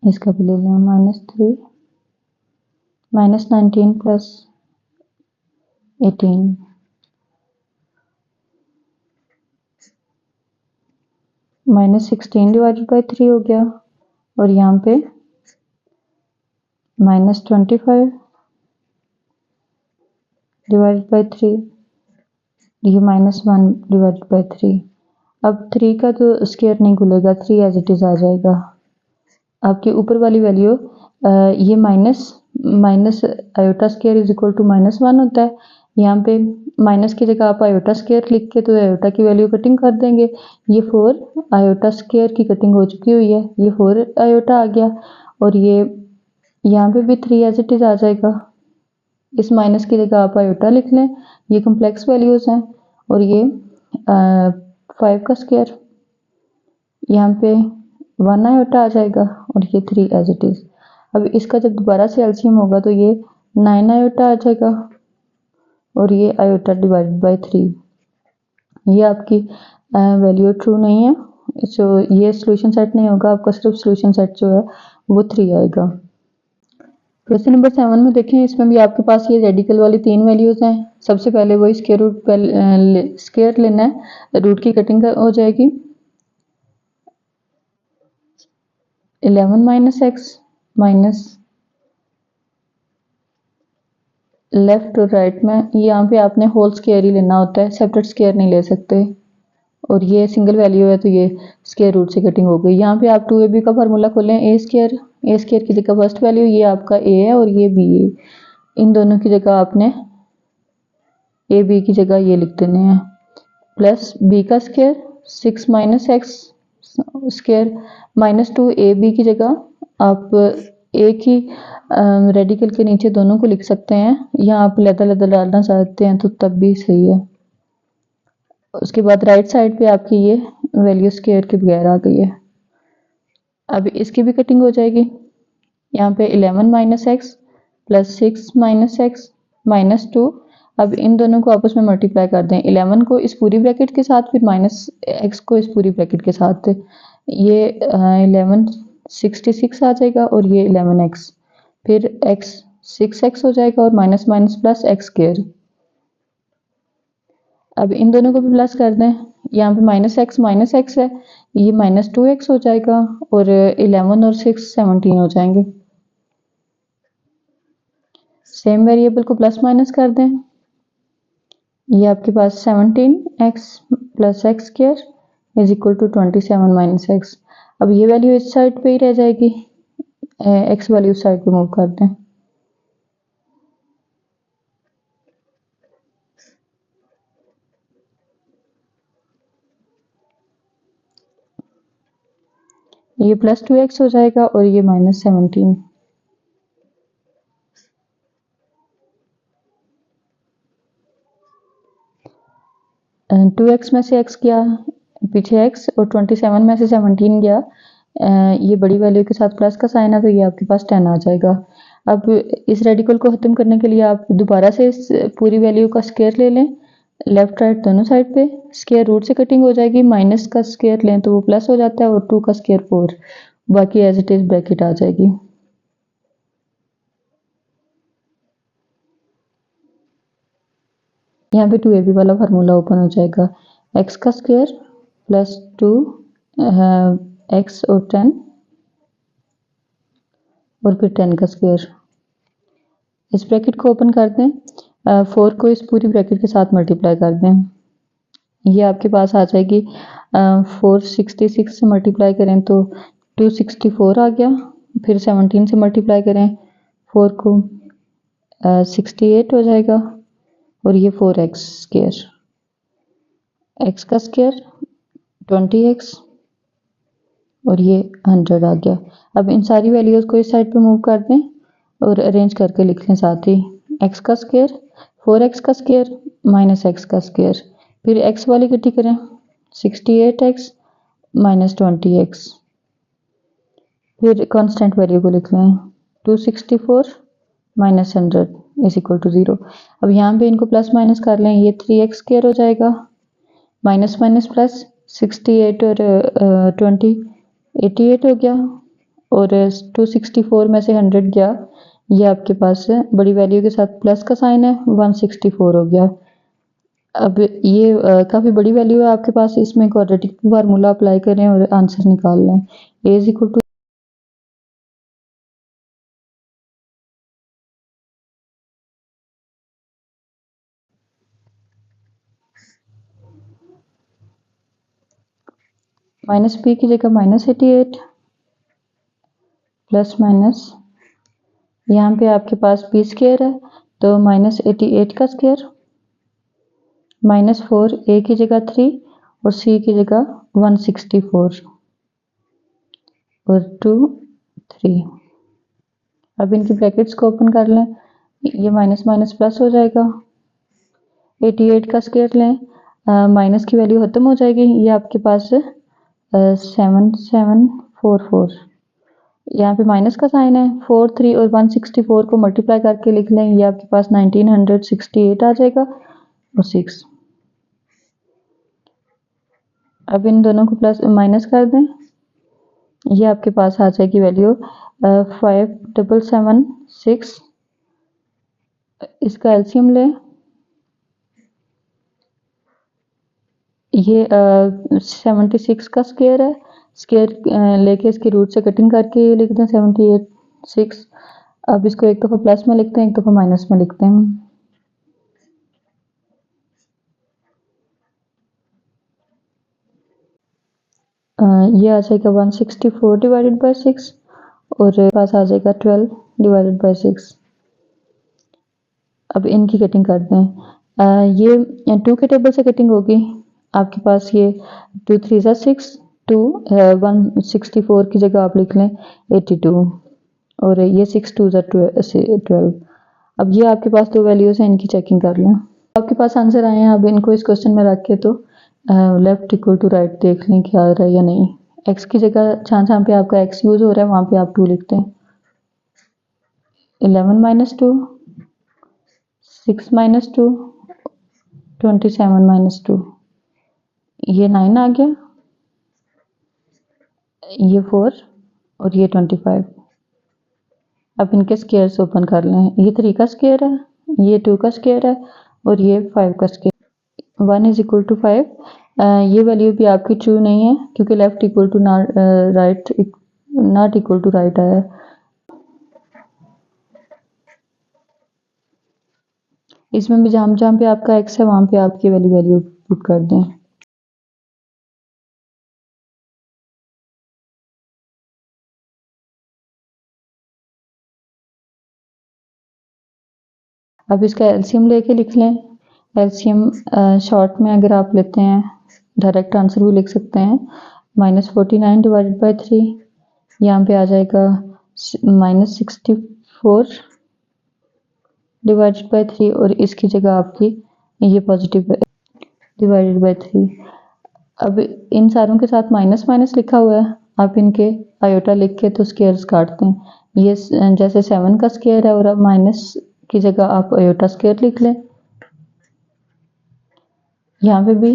इसका भी ले लें minus 3 minus 19 plus 18 minus 16 divided by 3 हो गया और यहाँ पे माइनस 25 डिवाइडेड बाई 3, ये माइनस 1 डिवाइडेड बाई 3। अब 3 का तो स्क्वायर नहीं खुलेगा, 3 एज इट इज आ जाएगा। आपकी ऊपर वाली वैल्यू ये minus iota square is equal to minus 1 होता है। यहाँ पे माइनस की जगह आप आयोटा स्क्वायर लिख के तो आयोटा की वैल्यू कटिंग कर देंगे। ये 4 आयोटा स्क्वायर की कटिंग हो चुकी हुई है, ये 4 आयोटा आ गया और ये यहाँ पे भी 3 एज इट इज आ जाएगा। इस माइनस की जगह आप आयोटा लिख लें, ये कम्प्लेक्स वैल्यूज हैं और ये 5 का स्क्वायर, यहाँ पे 1 आयोटा आ जाएगा और ये 3 एज इट इज। अब इसका जब दोबारा से एलसीएम होगा तो ये 9 आयोटा आ जाएगा और ये आयोटा डिवाइडेड बाई 3। ये आपकी वैल्यू ट्रू नहीं है, तो ये सोल्यूशन सेट नहीं होगा आपका, सिर्फ सोल्यूशन सेट जो है वो 3 आएगा। क्वेश्चन नंबर 7 में देखें, इसमें भी आपके पास ये रेडिकल वाली 3 वैल्यूज हैं। सबसे पहले वही स्क्वायर रूट स्क्वायर लेना है, रूट की कटिंग हो जाएगी। 11 माइनस एक्स माइनस लेफ्ट और राइट में, यहाँ पे आपने होल स्क्वायर ही लेना होता है, सेपरेट स्क्वायर नहीं ले सकते। और ये सिंगल वैल्यू है तो ये स्क्वायर रूट से कटिंग हो गई। यहाँ पे आप 2ab का फार्मूला खोलें, ए स्क्वायर की जगह फर्स्ट वैल्यू ये आपका a है और ये b है, इन दोनों की जगह आपने ए बी की जगह ये लिख देने हैं, प्लस b का square 6 minus x square minus 2ab की जगह आप एक ही रेडिकल के नीचे दोनों को लिख सकते हैं, यहाँ आप लदा डालना चाहते हैं तो तब भी सही है। उसके बाद राइट साइड पे आपकी ये वैल्यू स्क्वायर के बगैर आ गई है। अब इसकी भी कटिंग हो जाएगी, यहाँ पे 11 minus x plus 6 minus x minus 2। अब इन दोनों को आपस में मल्टीप्लाई कर दें, 11 को इस पूरी ब्रैकेट के साथ, फिर माइनस एक्स को इस पूरी ब्रैकेट के साथ। ये 11 66 आ जाएगा और ये 11x, फिर x 6x हो जाएगा और minus minus plus x square. अब इन दोनों को भी प्लस कर दें, यहाँ पे माइनस एक्स है, ये -2x हो जाएगा और 11 और 6 17 हो जाएंगे। सेम वेरिएबल को प्लस माइनस कर दें, ये आपके पास 17x plus x square is equal to 27 minus x. अब ये वैल्यू इस साइड पे ही रह जाएगी, एक्स वैल्यू इस साइड पे मूव कर दें। ये +2x हो जाएगा और ये -17। 2x में से x गया पीछे x और 27 में से 17 गया, ये बड़ी वैल्यू के साथ प्लस का साइन है तो ये आपके पास 10 आ जाएगा। अब इस रेडिकल को ख़त्म करने के लिए आप दोबारा से इस पूरी वैल्यू का स्क्वायर ले लें, लेफ्ट राइट दोनों साइड पे स्क्वायर रूट से कटिंग हो जाएगी, माइनस का स्क्वायर लें तो वो प्लस हो जाता है और 2 का स्क्वायर 4, बाकी एज इट इज़ ब्रैकेट आ जाएगी। यहाँ पे 2ab वाला फार्मूला ओपन हो जाएगा, x का स्क्वायर प्लस 2 x और 10 और फिर 10 का स्क्वायर। इस ब्रैकेट को ओपन कर दें, 4 को इस पूरी ब्रैकेट के साथ मल्टीप्लाई कर दें, ये आपके पास आ जाएगी 466 से मल्टीप्लाई करें तो 264 आ गया, फिर 17 से मल्टीप्लाई करें 4 को 68 हो जाएगा और ये 4x स्क्वायर, x का स्क्वायर 20x और ये 100 आ गया। अब इन सारी वैल्यूज़ को इस साइड पे मूव कर दें और अरेंज करके लिख लें साथ ही, x का स्क्वायर 4x का स्क्वायर माइनस x का स्क्वायर, फिर x वाली इकट्ठी करें 68x माइनस 20x, फिर कांस्टेंट वैल्यू को लिख लें 264 माइनस 100 इज इक्वल टू 0। अब यहाँ पे इनको प्लस माइनस कर लें, ये 3x स्क्वायर हो जाएगा, माइनस माइनस प्लस 68 और 20 88 हो गया और 264 में से 100 गया, ये आपके पास बड़ी वैल्यू के साथ प्लस का साइन है 164 हो गया। अब ये काफ़ी बड़ी वैल्यू है आपके पास, इसमें क्वाड्रेटिक फार्मूला अप्लाई करें और आंसर निकाल लें। a is equal to minus p की जगह -88 प्लस माइनस, यहाँ पे आपके पास p स्क्वायर है तो -88 का स्क्वायर -4 a की जगह 3 और c की जगह 164 और 2 3। अब इनकी ब्रैकेट्स को ओपन कर लें, ये माइनस माइनस प्लस हो जाएगा, 88 का स्क्वायर लें, माइनस की वैल्यू खत्म हो जाएगी, ये आपके पास 7744, यहाँ पे माइनस का साइन है, 4 3 और 164 को मल्टीप्लाई करके लिख लें, ये आपके पास 1968 आ जाएगा और 6। अब इन दोनों को प्लस माइनस कर दें, ये आपके पास आ जाएगी वैल्यू 5776, इसका एलसीएम लें, ये 76 का स्क्वायर है, स्क्वायर लेके इसकी रूट से कटिंग करके लिख दें 78 6। अब इसको एक दफ़ा प्लस में लिखते हैं, एक दफ़ा माइनस में लिखते हैं, ये आ जाएगा 164 डिवाइडेड बाई 6 और पास आ जाएगा 12 डिवाइडेड बाई 6। अब इनकी कटिंग करते हैं, ये 2 के टेबल से कटिंग होगी, आपके पास ये 2 3 ज़ा 6, 2 164 की जगह आप लिख लें 82 और ये 6 2 ज़ा 12। अब ये आपके पास दो वैल्यूज़ हैं, इनकी चेकिंग कर लें, आपके पास आंसर आए हैं। अब इनको इस क्वेश्चन में रख के तो लेफ्ट इक्वल टू राइट देख लें क्या आ रहा है या नहीं। एक्स की जगह जहाँ पे आपका एक्स यूज़ हो रहा है वहाँ पे आप 2 लिखते हैं, 11 माइनस 2 6 माइनस 2 27 माइनस 2, ये 9 आ गया, ये 4 और ये 25। अब इनके स्क्वायर्स ओपन कर लें, ये 3 का स्क्वायर है, ये 2 का स्क्वायर है और ये 5 का स्क्वायर। 1 इज इक्वल टू 5, ये वैल्यू भी आपकी ट्रू नहीं है क्योंकि left equal to right not equal to right आया है। इसमें भी जहाँ जहाँ पे आपका x है वहाँ पे आपकी वैल्यू पुट कर दें। अब इसका एलसीएम लेके लिख लें। एलसीएम शॉर्ट में अगर आप लेते हैं, डायरेक्ट आंसर भी लिख सकते हैं, -49 डिवाइडेड बाई 3, यहाँ पे आ जाएगा -64 डिवाइडेड बाई 3 और इसकी जगह आपकी ये पॉजिटिव डिवाइडेड बाई 3। अब इन सारों के साथ माइनस माइनस लिखा हुआ है, आप इनके आयोटा लिख के तो स्क्वायर्स काटते हैं। ये जैसे 7 का स्क्वायर है और अब माइनस की जगह आप आयोटा स्क्वायर लिख लें। यहाँ पे भी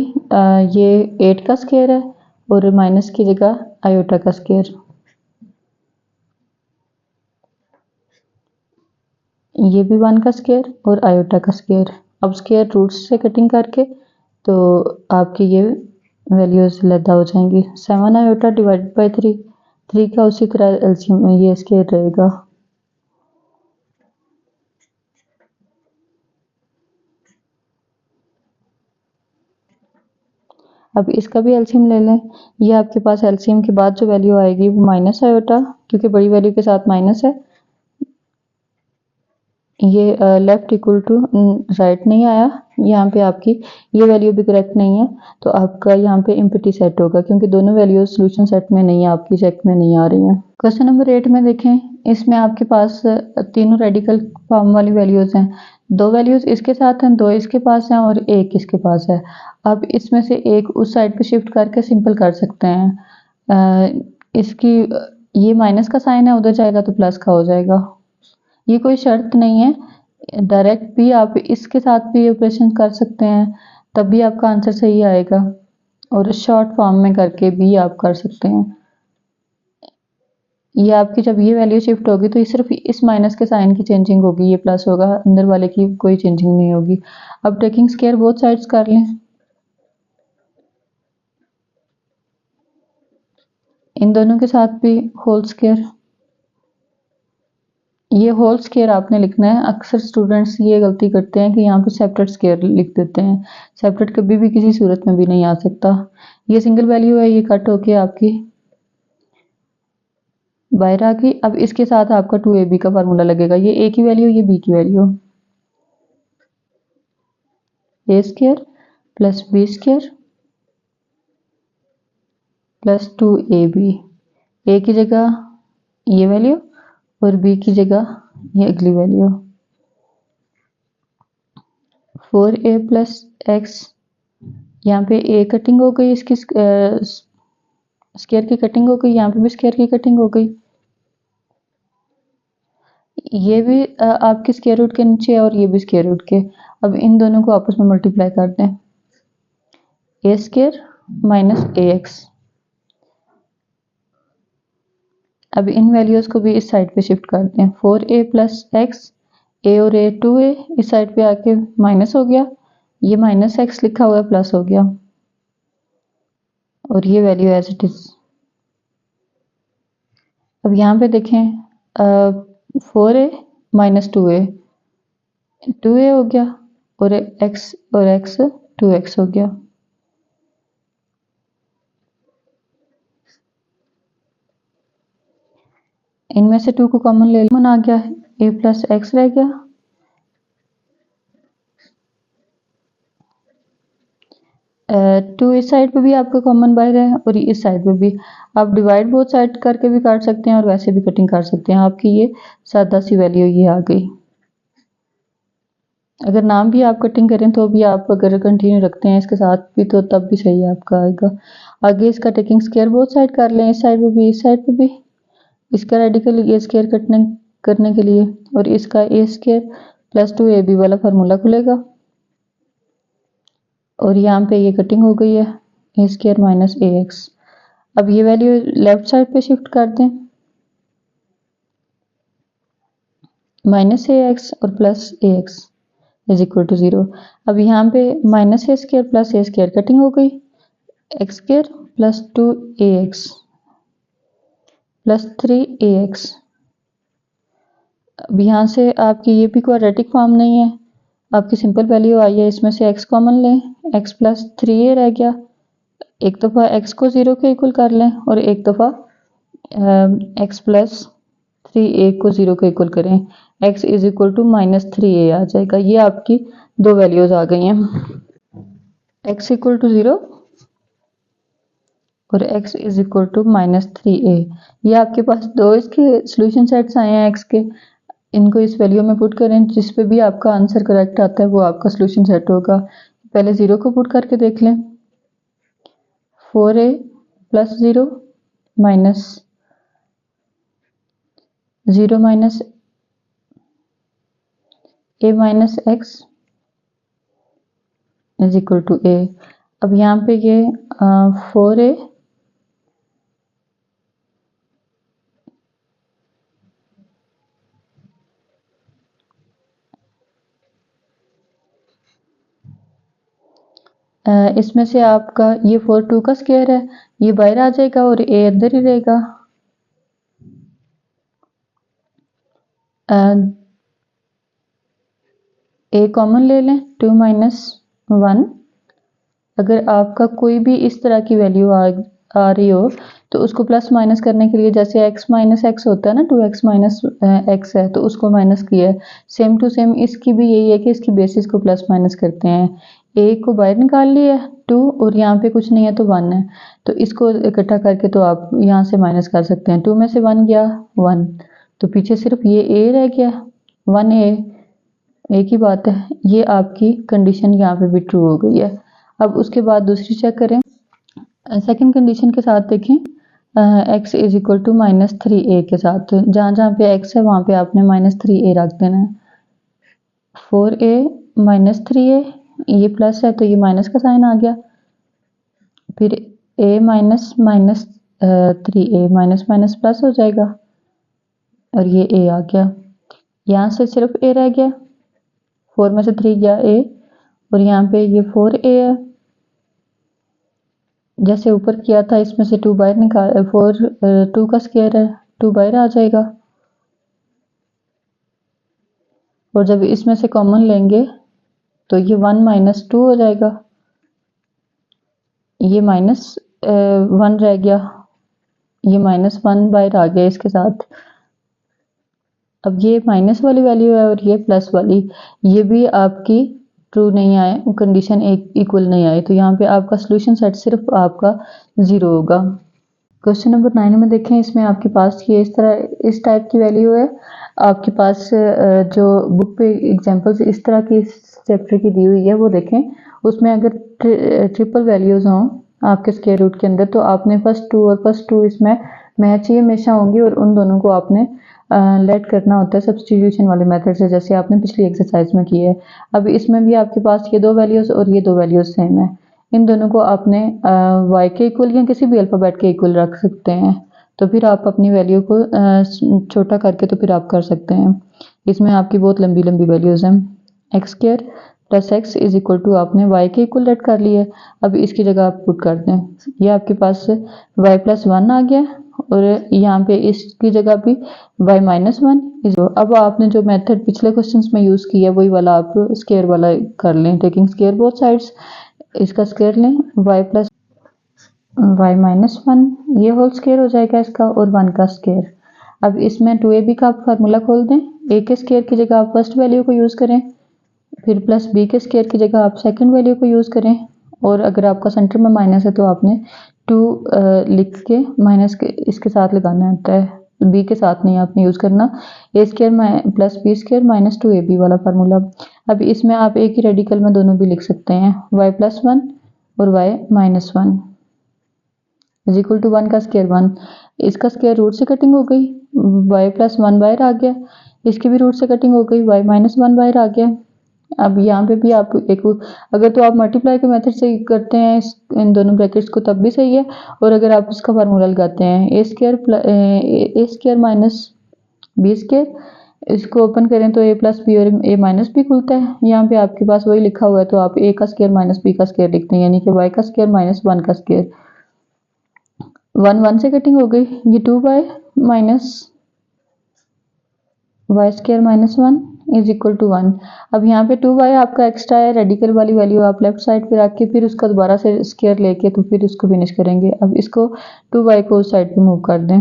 ये 8 का स्क्वायर है और माइनस की जगह आयोटा का स्क्वायर। ये भी 1 का स्क्वायर और आयोटा का स्क्वायर। अब स्क्वायर रूट्स से कटिंग करके तो आपकी ये वैल्यूज लैदा हो जाएंगी। 7 आयोटा डिवाइडेड बाई 3 का उसी तरह एलसीएम में ये स्क्वायर रहेगा। अब इसका भी एलसीएम ले लें। ये आपके पास एलसीएम के बाद जो वैल्यू आएगी वो माइनस आयोटा, क्योंकि बड़ी वैल्यू के साथ माइनस है। ये लेफ्ट इक्वल टू राइट नहीं आया, यहाँ पे आपकी ये वैल्यू भी करेक्ट नहीं है, तो आपका यहाँ पे एम्प्टी सेट होगा क्योंकि दोनों वैल्यूज सोल्यूशन सेट में नहीं है, आपकी चेक में नहीं आ रही हैं। क्वेश्चन नंबर 8 में देखें, इसमें आपके पास तीनों रेडिकल फॉर्म वाली वैल्यूज हैं। 2 वैल्यूज इसके साथ हैं, 2 इसके पास हैं और 1 इसके पास है। आप इसमें से एक उस साइड पे शिफ्ट करके सिंपल कर सकते हैं। इसकी ये माइनस का साइन है, उधर जाएगा तो प्लस का हो जाएगा। ये कोई शर्त नहीं है, डायरेक्ट भी आप इसके साथ भी ऑपरेशन कर सकते हैं, तब भी आपका आंसर सही आएगा, और शॉर्ट फॉर्म में करके भी आप कर सकते हैं। ये आपकी जब ये वैल्यू शिफ्ट होगी तो ये सिर्फ इस माइनस के साइन की चेंजिंग होगी, ये प्लस होगा, अंदर वाले की कोई चेंजिंग नहीं होगी। अब टेकिंग स्क्वायर बोथ साइड्स कर लें। इन दोनों के साथ भी होल स्क्वायर। ये होल स्क्वायर आपने लिखना है। अक्सर स्टूडेंट्स ये गलती करते हैं कि यहाँ पे सेपरेट स्क्वायर लिख देते हैं। सेपरेट कभी भी किसी सूरत में भी नहीं आ सकता। ये सिंगल वैल्यू है, ये कट होके आपकी बाहर आ गई। अब इसके साथ आपका 2ab का फार्मूला लगेगा। ये a की वैल्यू, ये b की value, a square plus b square plus 2ab। a की जगह ये वैल्यू और b की जगह ये अगली वैल्यू। 4a प्लस x, यहाँ पे a कटिंग हो गई, इसकी स्क्वायर की कटिंग हो गई, यहाँ पे भी स्क्वायर की कटिंग हो गई। ये भी आपके स्क्वायर रूट के नीचे है और ये भी स्क्वायर रूट के। अब इन दोनों को आपस में मल्टीप्लाई कर दें, a स्क्वायर माइनस ax। अब इन वैल्यूज को भी इस साइड पे शिफ्ट करते हैं। 4a प्लस एक्स, a और a 2a इस साइड पे आके माइनस हो गया, ये माइनस x लिखा हुआ है प्लस हो गया, और ये वैल्यू एज इट इज। अब यहाँ पे देखें 4a माइनस 2a, 2a हो गया और x 2x हो गया। इनमें से 2 को कॉमन ले कॉमन आ गया है, a प्लस एक्स रह गया। 2 इस साइड पे भी आपका कॉमन बाहर है और इस साइड पे भी। आप डिवाइड बोथ साइड करके भी काट सकते हैं और वैसे भी कटिंग कर सकते हैं। आपकी ये सादा सी वैल्यू ये आ गई। अगर नाम भी आप कटिंग करें तो भी आप अगर कंटिन्यू रखते हैं इसके साथ भी तो तब भी सही आपका आएगा। आगे इसका टेकिंग स्क्वायर बोथ साइड कर लें, इस साइड पे भी इस साइड पे भी। इसका रेडिकल ये स्क्वायर करने के लिए, और इसका a स्क्वायर प्लस 2ab वाला फार्मूला खुलेगा, और यहाँ पे ये कटिंग हो गई है, a स्क्वायर माइनस ax। अब ये वैल्यू लेफ्ट साइड पे शिफ्ट कर दें, माइनस ax और plus ax। Is equal to 0। अब यहाँ पे minus a square plus a square cutting हो गई, x square plus 2ax plus 3ax। अब यहाँ से आपकी ये भी क्वाड्रेटिक फॉर्म नहीं है, आपकी सिंपल वैल्यू आई है, इसमें से x कॉमन लें, x प्लस 3a रह गया। एक दफ़ा x को 0 के इक्वल कर लें और एक दफ़ा x प्लस 3a को 0 के इक्वल करें, x is equal to minus 3a आ जाएगा। ये आपकी दो वैल्यूज आ गई हैं, x इक्वल टू 0 और x is equal to minus 3a। ये आपके पास दो इसके सॉल्यूशन सेट्स आए हैं x के, इनको इस वैल्यू में पुट करें, जिस पे भी आपका आंसर करेक्ट आता है वो आपका सॉल्यूशन सेट होगा। पहले 0 को पुट करके देख लें, 4a plus 0 minus 0 minus a minus x is equal to a। अब यहाँ पे ये 4a इसमें से आपका ये 4 2 का स्क्वायर है, ये बाहर आ जाएगा और a अंदर ही रहेगा। a कॉमन ले लें, 2 माइनस 1। अगर आपका कोई भी इस तरह की वैल्यू आ रही हो तो उसको प्लस माइनस करने के लिए, जैसे x माइनस एक्स होता है ना, 2x माइनस एक्स है तो उसको माइनस किया है, सेम टू सेम इसकी भी यही है कि इसकी बेसिस को प्लस माइनस करते हैं। a को बाहर निकाल लिया 2 और यहाँ पे कुछ नहीं है तो 1 है, तो इसको इकट्ठा करके तो आप यहाँ से माइनस कर सकते हैं। 2 में से 1 गया 1, तो पीछे सिर्फ ये a रह गया, 1a, एक ही बात है। ये आपकी कंडीशन यहाँ पे भी ट्रू हो गई है। अब उसके बाद दूसरी चेक करें, सेकंड कंडीशन के साथ देखें, x is equal to minus 3a के साथ, जहाँ जहाँ पे x है वहाँ पे आपने माइनस 3a रख देना है। 4a माइनस 3a, ये प्लस है तो ये माइनस का साइन आ गया, फिर a minus minus 3a, minus minus plus हो जाएगा और ये a आ गया। यहाँ से सिर्फ a रह गया, 4 में से 3 गया a और यहाँ पे ये 4a है, जैसे ऊपर किया था इसमें से 2 बाहर निकाल, 2 का स्क्वायर है, 2 बाहर आ जाएगा और जब इसमें से कॉमन लेंगे तो ये 1 माइनस 2 हो जाएगा, ये माइनस 1 रह गया, ये माइनस 1 बाहर आ गया इसके साथ। अब ये माइनस वाली वैल्यू है और ये प्लस वाली, ये भी आपकी ट्रू नहीं आए, कंडीशन एक इक्वल नहीं आए, तो यहाँ पे आपका सॉल्यूशन सेट सिर्फ आपका 0 होगा। क्वेश्चन नंबर 9 में देखें, इसमें आपके पास ये इस टाइप की वैल्यू है, आपके पास जो बुक पे एग्जांपल्स इस तरह की चैप्टर की दी हुई है वो देखें, उसमें अगर ट्रिपल वैल्यूज हों आपके स्क्वायर रूट के अंदर तो आपने फर्स्ट 2 और फर्स्ट 2 इसमें मैच ही हमेशा होंगी और उन दोनों को आपने लेट करना होता है सब्स्टिट्यूशन वाले मेथड से, जैसे आपने पिछली एक्सरसाइज में की है। अब इसमें भी आपके पास ये दो वैल्यूज और ये दो वैल्यूज सेम है, इन दोनों को आपने y के इक्वल या किसी भी अल्फ़ाबेट के इक्वल रख सकते हैं, तो फिर आप अपनी वैल्यू को छोटा करके तो फिर आप कर सकते हैं। इसमें आपकी बहुत लंबी लंबी वैल्यूज हैं, x square plus x is equal to आपने y के इक्वल लेट कर लिए, अब इसकी जगह आप पुट कर दें, ये आपके पास y प्लस 1 आ गया और यहाँ पे इसकी जगह भी y माइनस 1 इज। अब आपने जो मेथड पिछले क्वेश्चंस में यूज़ किया वही वाला आप स्क्वायर वाला कर लें, टेकिंग स्क्वायर बोथ साइड्स, इसका स्क्वायर लें, y प्लस y माइनस 1 ये होल स्क्वायर हो जाएगा इसका और 1 का स्क्वायर। अब इसमें 2ab का आप फार्मूला खोल दें, a के स्क्वायर की जगह आप फर्स्ट वैल्यू को यूज़ करें, फिर प्लस b के स्क्वायर की जगह आप सेकंड वैल्यू को यूज़ करें, और अगर आपका सेंटर में माइनस है तो आपने 2 लिख के माइनस के इसके साथ लगाना होता है, b के साथ नहीं आपने यूज़ करना, a square plus b square minus 2ab वाला फार्मूला। अब इसमें आप एक ही रेडिकल में दोनों भी लिख सकते हैं, y प्लस 1 और y minus 1 is equal to 1 का स्क्वायर 1, इसका स्क्वायर रूट से कटिंग हो गई, y प्लस 1 बाहर आ गया, इसकी भी रूट से कटिंग हो गई, y माइनस 1 बाहर आ गया। अब यहाँ पे भी आप एक, अगर तो आप मल्टीप्लाई के मेथड से करते हैं इन दोनों ब्रैकेट्स को तब भी सही है, और अगर आप इसका फार्मूला लगाते हैं a square minus b square इसको ओपन करें तो ए प्लस बी और ए माइनस बी खुलता है। यहाँ पे आपके पास वही लिखा हुआ है तो आप ए का स्क्वायर माइनस बी का स्क्वायर लिखते हैं, यानी कि वाई का स्क्वायर माइनस 1 का स्क्वायर। 1 1 से कटिंग हो गई, ये 2y minus y square minus 1 is equal to 1। अब यहाँ पे 2y आपका एक्स्ट्रा है, रेडिकल वाली वैल्यू आप लेफ्ट साइड पे रख के फिर उसका दोबारा से स्क्वायर लेके तो फिर उसको फिनिश करेंगे। अब इसको 2y को उस साइड पे मूव कर दें,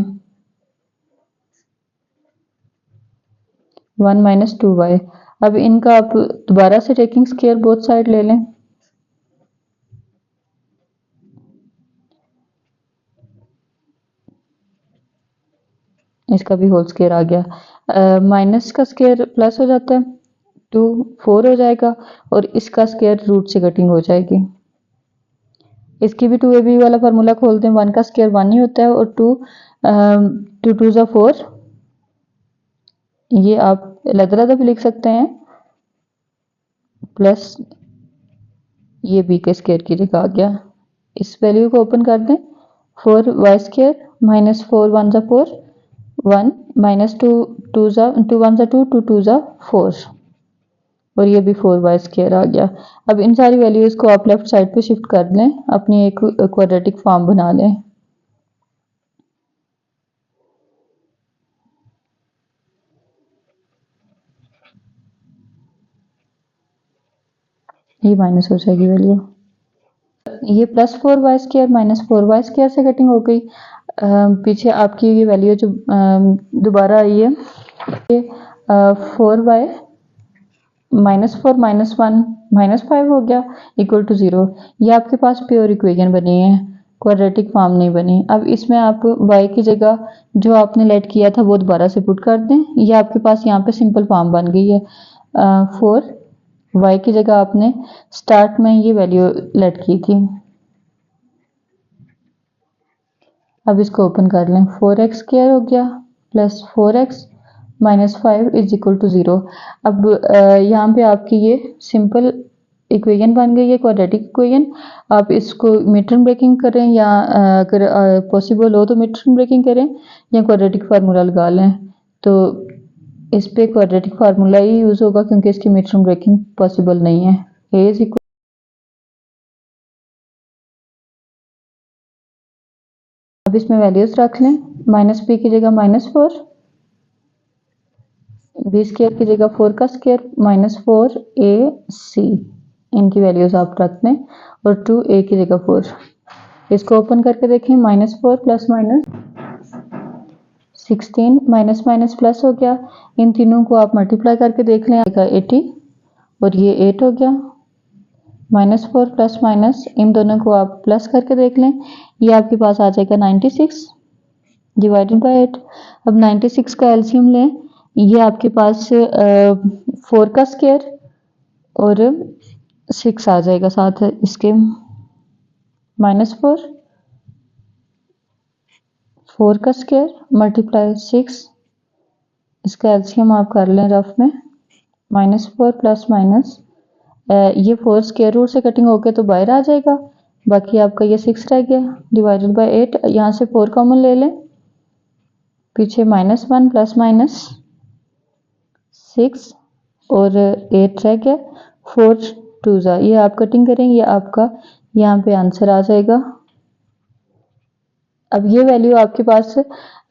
1 माइनस 2y। अब इनका आप दोबारा से टेकिंग स्क्वायर बोथ साइड ले लें, इसका भी होल स्क्वायर आ गया। माइनस का स्क्वायर प्लस हो जाता है, 2 4 हो जाएगा और इसका स्क्वायर रूट से कटिंग हो जाएगी। इसकी भी 2ab वाला फार्मूला खोलते हैं, 1 का स्क्वायर 1 ही होता है और 2 2 ज़ा 4, ये आप अलग-अलग भी लिख सकते हैं, प्लस ये b के स्क्वायर की जगह आ गया। इस वैल्यू को ओपन कर दें, 4y स्क्वायर माइनस 4 1 ज़ा 4 1 माइनस 2 2 1 ज़ा 2 2 2 ज़ा 4 और ये भी 4y स्क्वायर आ गया। अब इन सारी वैल्यूज को आप लेफ्ट साइड पे शिफ्ट कर लें, अपनी एक क्वाड्रेटिक फॉर्म बना लें। ये माइनस हो जाएगी वैल्यू, ये plus 4y square minus 4y square से कटिंग हो गई। पीछे आपकी ये वैल्यू जो दोबारा आई है, ये 4y माइनस 4 माइनस 1 माइनस 5 हो गया इक्वल टू 0। ये आपके पास प्योर इक्वेशन बनी है, क्वाड्रेटिक फॉर्म नहीं बनी। अब इसमें आप y की जगह जो आपने लेट किया था वो दोबारा से पुट कर दें, ये आपके पास यहाँ पे सिंपल फॉर्म बन गई है। 4 y की जगह आपने स्टार्ट में ये वैल्यू लेट की थी। अब इसको ओपन कर लें, 4x स्क्वायर हो गया plus 4x minus 5 is equal to 0। अब यहाँ पे आपकी ये सिंपल इक्वेशन बन गई है, क्वाड्रेटिक इक्वेशन। आप इसको मिड टर्म ब्रेकिंग करें या अगर पॉसिबल हो तो मिड टर्म ब्रेकिंग करें या क्वाड्रेटिक फार्मूला लगा लें, तो इस पे क्वाड्रेटिक फार्मूला ही यूज होगा क्योंकि इसकी मिड टर्म ब्रेकिंग पॉसिबल नहीं है। a इज इक्वल, अब इसमें वैल्यूज रख लें, माइनस b की जगह माइनस 4, b स्क्वायर की जगह 4 का स्क्वायर माइनस 4ac, इनकी वैल्यूज आप रख दें और 2a की जगह 4। इसको ओपन करके देखें, minus 4 plus minus 16 minus minus plus हो गया। इन तीनों को आप मल्टीप्लाई करके देख लें, आएगा 80 और ये 8 हो गया। माइनस 4 प्लस माइनस इन दोनों को आप प्लस करके देख लें, ये आपके पास आ जाएगा 96 डिवाइडेड बाय 8। अब 96 का एलसीएम लें, ये आपके पास 4 का स्क्वायर और 6 आ जाएगा साथ इसके, माइनस 4 का स्क्वायर मल्टीप्लाई 6, इसका एलसीएम आप कर लें रफ में, माइनस 4 प्लस माइनस ये 4 स्क्वायर रूट से कटिंग होके तो बाहर आ जाएगा, बाकी आपका ये 6 रह गया डिवाइडेड बाय 8। यहाँ से 4 कॉमन ले लें, पीछे माइनस 1 प्लस माइनस 6 और 8 रह गया, 4 2 ज़ा, ये आप कटिंग करेंगे, ये आपका यहाँ पे आंसर आ जाएगा। अब ये वैल्यू आपके पास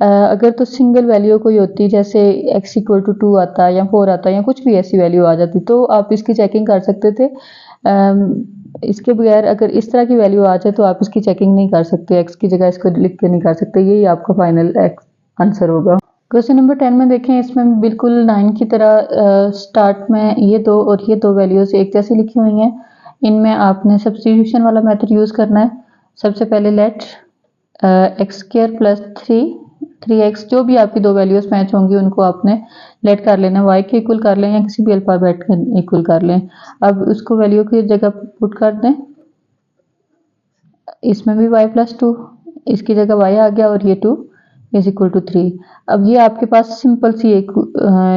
अगर तो सिंगल वैल्यू कोई होती, जैसे x इक्वल टू 2 आता या 4 आता या कुछ भी ऐसी वैल्यू आ जाती तो आप इसकी चेकिंग कर सकते थे। इसके बगैर अगर इस तरह की वैल्यू आ जाए तो आप इसकी चेकिंग नहीं कर सकते, x की जगह इसको लिख के नहीं कर सकते, यही आपका फाइनल आंसर होगा। क्वेश्चन नंबर 10 में देखें, इसमें बिल्कुल 9 की तरह स्टार्ट में ये दो और ये दो वैल्यूज एक जैसी लिखी हुई हैं, इनमें आपने सब्स्टिट्यूशन वाला मेथड यूज करना है। सबसे पहले late x square plus 3x, जो भी आपकी दो वैल्यूज मैच होंगी उनको आपने लेट कर लेना, y के इक्वल कर लें या किसी भी अल्फाबेट के इक्वल कर लें। अब उसको वैल्यू की जगह पुट कर दें, इसमें भी y प्लस 2, इसकी जगह y आ गया और ये 2 इज इक्वल टू 3। अब ये आपके पास सिंपल सी एक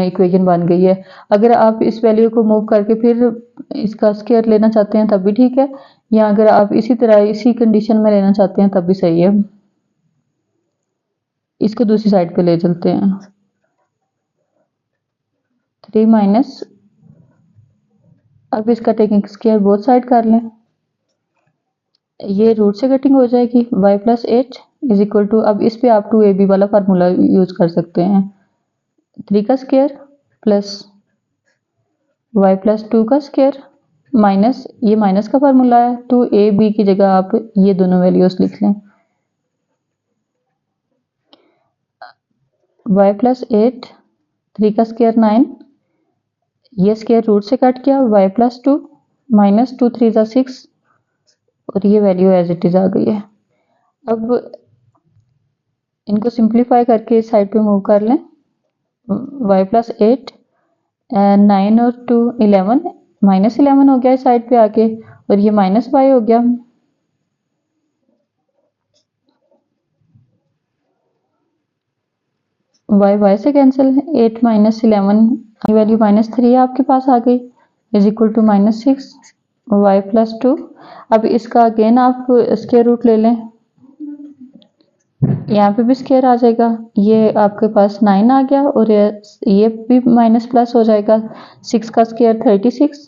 इक्वेशन बन गई है। अगर आप इस वैल्यू को मूव करके फिर इसका स्क्वायर लेना चाहते हैं तब भी ठीक है, या अगर आप इसी तरह इसी कंडीशन में लेना चाहते हैं तब भी सही है। इसको दूसरी साइड पे ले चलते हैं, 3 माइनस, अब इसका टेकिंग स्क्वायर बोथ साइड कर लें, ये रूट से कटिंग हो जाएगी। y plus 8 is equal to, अब इस पे आप 2ab वाला फार्मूला यूज कर सकते हैं, 3 का स्क्वायर प्लस y प्लस 2 का स्क्वायर माइनस, ये माइनस का फार्मूला है, 2ab की जगह आप ये दोनों वैल्यूज लिख लें, y प्लस 8, 3 का स्क्वायर 9, ये स्क्वायर रूट से कट गया, y प्लस 2 माइनस 2 3 जा 6 और ये वैल्यू एज इट इज आ गई है। अब इनको सिंप्लीफाई करके इस साइड पे मूव कर लें, y प्लस 8, 9 और 2 11, माइनस 11 हो गया इस साइड पे आके, और ये माइनस y हो गया, y से कैंसिल, 8 माइनस 11, ये वैल्यू -3 आपके पास आ गई, is equal to -6 y plus 2। अब इसका अगेन आप स्क्वायर रूट ले लें, यहाँ पे भी स्क्वायर आ जाएगा, ये आपके पास 9 आ गया और ये भी माइनस प्लस हो जाएगा, 6 का स्क्वायर 36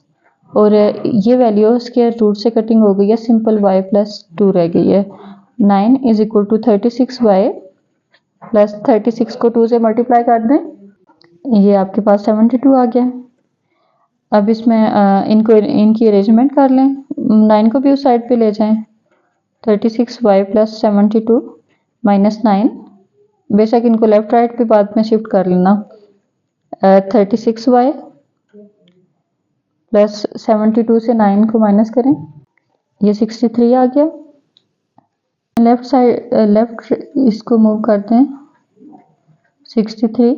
और ये वैल्यू स्क्वायर रूट से कटिंग हो गई है, सिंपल y प्लस 2 रह गई है। 9 is equal to 36y plus 36 को 2 से मल्टीप्लाई कर दें, ये आपके पास 72 आ गया। अब इसमें इनकी अरेंजमेंट कर लें, 9 को भी उस साइड पे ले जाएं, 36y प्लस 72 माइनस 9, बेशक इनको लेफ्ट राइट पे बाद में शिफ्ट कर लेना, 36y प्लस 72 से 9 को माइनस करें, ये 63 आ गया। लेफ्ट साइड लेफ्ट इसको मूव करते हैं, 63,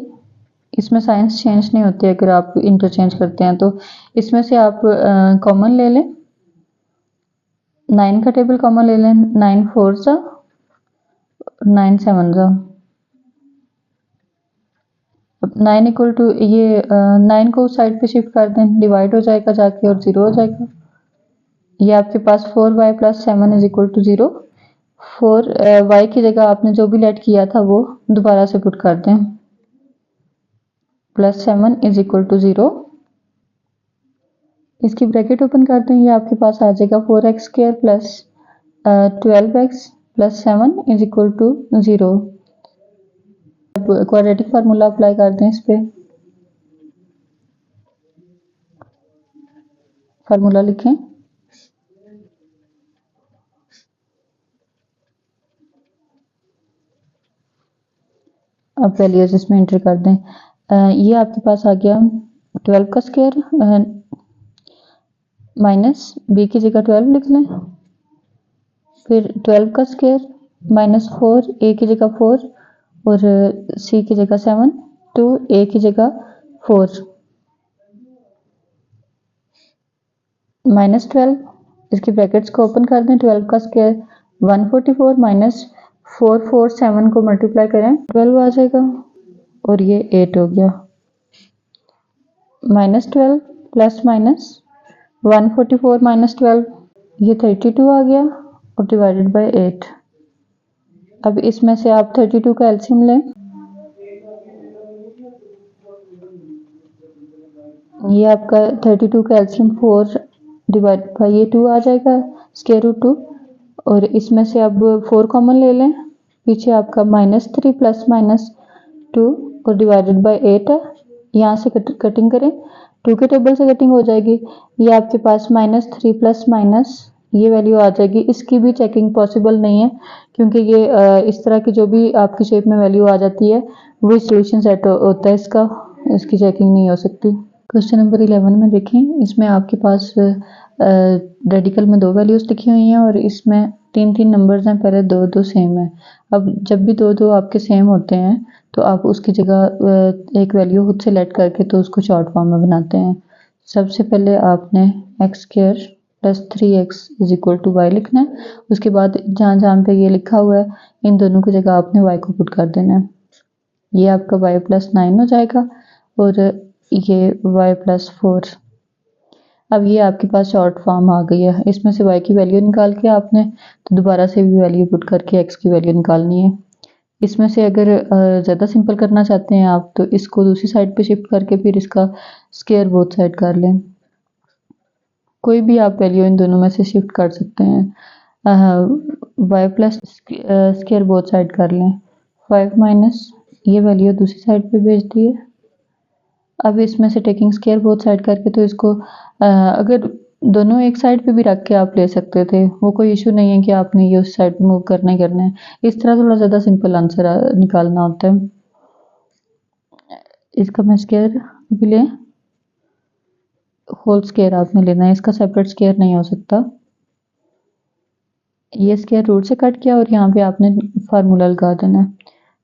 इसमें साइंस चेंज नहीं होती अगर आप इंटरचेंज करते हैं तो, इसमें से आप कॉमन ले लें, 9 का टेबल कॉमन ले लें, 9 4 जा 9 7 जा, 9 इक्वल टू ये 9 को उस साइड पे शिफ्ट कर दें, डिवाइड हो जाएगा जाके और 0 हो जाएगा, ये आपके पास 4y plus 7 is equal to 0। 4y की जगह आपने जो भी लेट किया था वो दोबारा से पुट कर दें, प्लस 7 इज इक्वल टू 0, इसकी ब्रैकेट ओपन कर दें, ये आपके पास आ जाएगा 4x square plus 12x plus 7 is equal to 0। अब क्वाड्रेटिक फार्मूला अप्लाई कर दें, इस पे फार्मूला लिखें, अब वैल्यूज इसमें एंटर कर दें, ये आपके पास आ गया 12 का स्क्वायर माइनस b की जगह 12 लिख लें, फिर 12 का स्क्वायर माइनस 4 a की जगह 4 और c की जगह 7 2 a की जगह 4 माइनस 12, इसकी ब्रैकेट्स को ओपन कर दें, 12 का स्क्वायर 144 माइनस 447 को मल्टीप्लाई करें 12 आ जाएगा और ये 8 हो गया, माइनस 12 प्लस माइनस 144 माइनस 12, ये 32 आ गया और डिवाइडेड बाय 8। अब इसमें से आप 32 का एलसीएम लें, ये आपका 32 का एलसीएम 4 डिवाइड बाय ये 2 आ जाएगा, स्क्वायर रूट 2, और इसमें से अब 4 कॉमन ले लें, पीछे आपका -3 प्लस -2 और डिवाइडेड बाय 8 है, यहाँ से कटिंग करें, 2 के टेबल से कटिंग हो जाएगी, ये आपके पास -3 प्लस माइनस ये वैल्यू आ जाएगी, इसकी भी चेकिंग पॉसिबल नहीं है क्योंकि ये इस तरह की जो भी आपकी शेप में वैल्यू आ जाती है वही सॉल्यूशन सेट होता है इसका, इसकी चेकिंग नहीं हो सकती। क्वेश्चन नंबर 11 में देखें, इसमें आपके पास रेडिकल में 2 वैल्यूज लिखी हुई हैं और इसमें 3 नंबर्स हैं, पहले 2 सेम है। अब जब भी 2 आपके सेम होते हैं तो आप उसकी जगह एक वैल्यू खुद से लेट करके तो उसको शॉर्ट फॉर्म में बनाते हैं। सबसे पहले आपने x square plus 3x is equal to y लिखना है, उसके बाद जहाँ जहाँ पे ये लिखा हुआ है इन दोनों की जगह आपने y को पुट कर देना है, ये आपका y प्लस 9 हो जाएगा और ये y प्लस 4। अब ये आपके पास शॉर्ट फॉर्म आ गई है, इसमें से y की वैल्यू निकाल के आपने तो दोबारा से भी वैल्यू पुट करके x की वैल्यू निकालनी है। इसमें से अगर ज़्यादा सिंपल करना चाहते हैं आप, तो इसको दूसरी साइड पे शिफ्ट करके फिर इसका स्क्वायर बोथ साइड कर लें। कोई भी आप वैल्यू इन दोनों में से शिफ्ट कर सकते हैं। Y plus square both side कर लें। 5 माइनस ये वैल्यू दूसरी साइड पे भेज दी है। अब इसमें से टेकिंग स्क्वायर बोथ साइड करके, तो इसको अगर दोनों एक साइड पे भी रख के आप ले सकते थे, वो कोई इशू नहीं है कि आपने ये उस साइड पे मूव करना ही करना है। इस तरह थोड़ा ज़्यादा सिंपल आंसर निकालना होता है। इसका मैं स्क्वायर भी लें, होल स्क्वायर आपने लेना है, इसका सेपरेट स्क्वायर नहीं हो सकता। ये स्क्वायर रूट से कट किया और यहाँ पे आपने फार्मूला लगा देना है।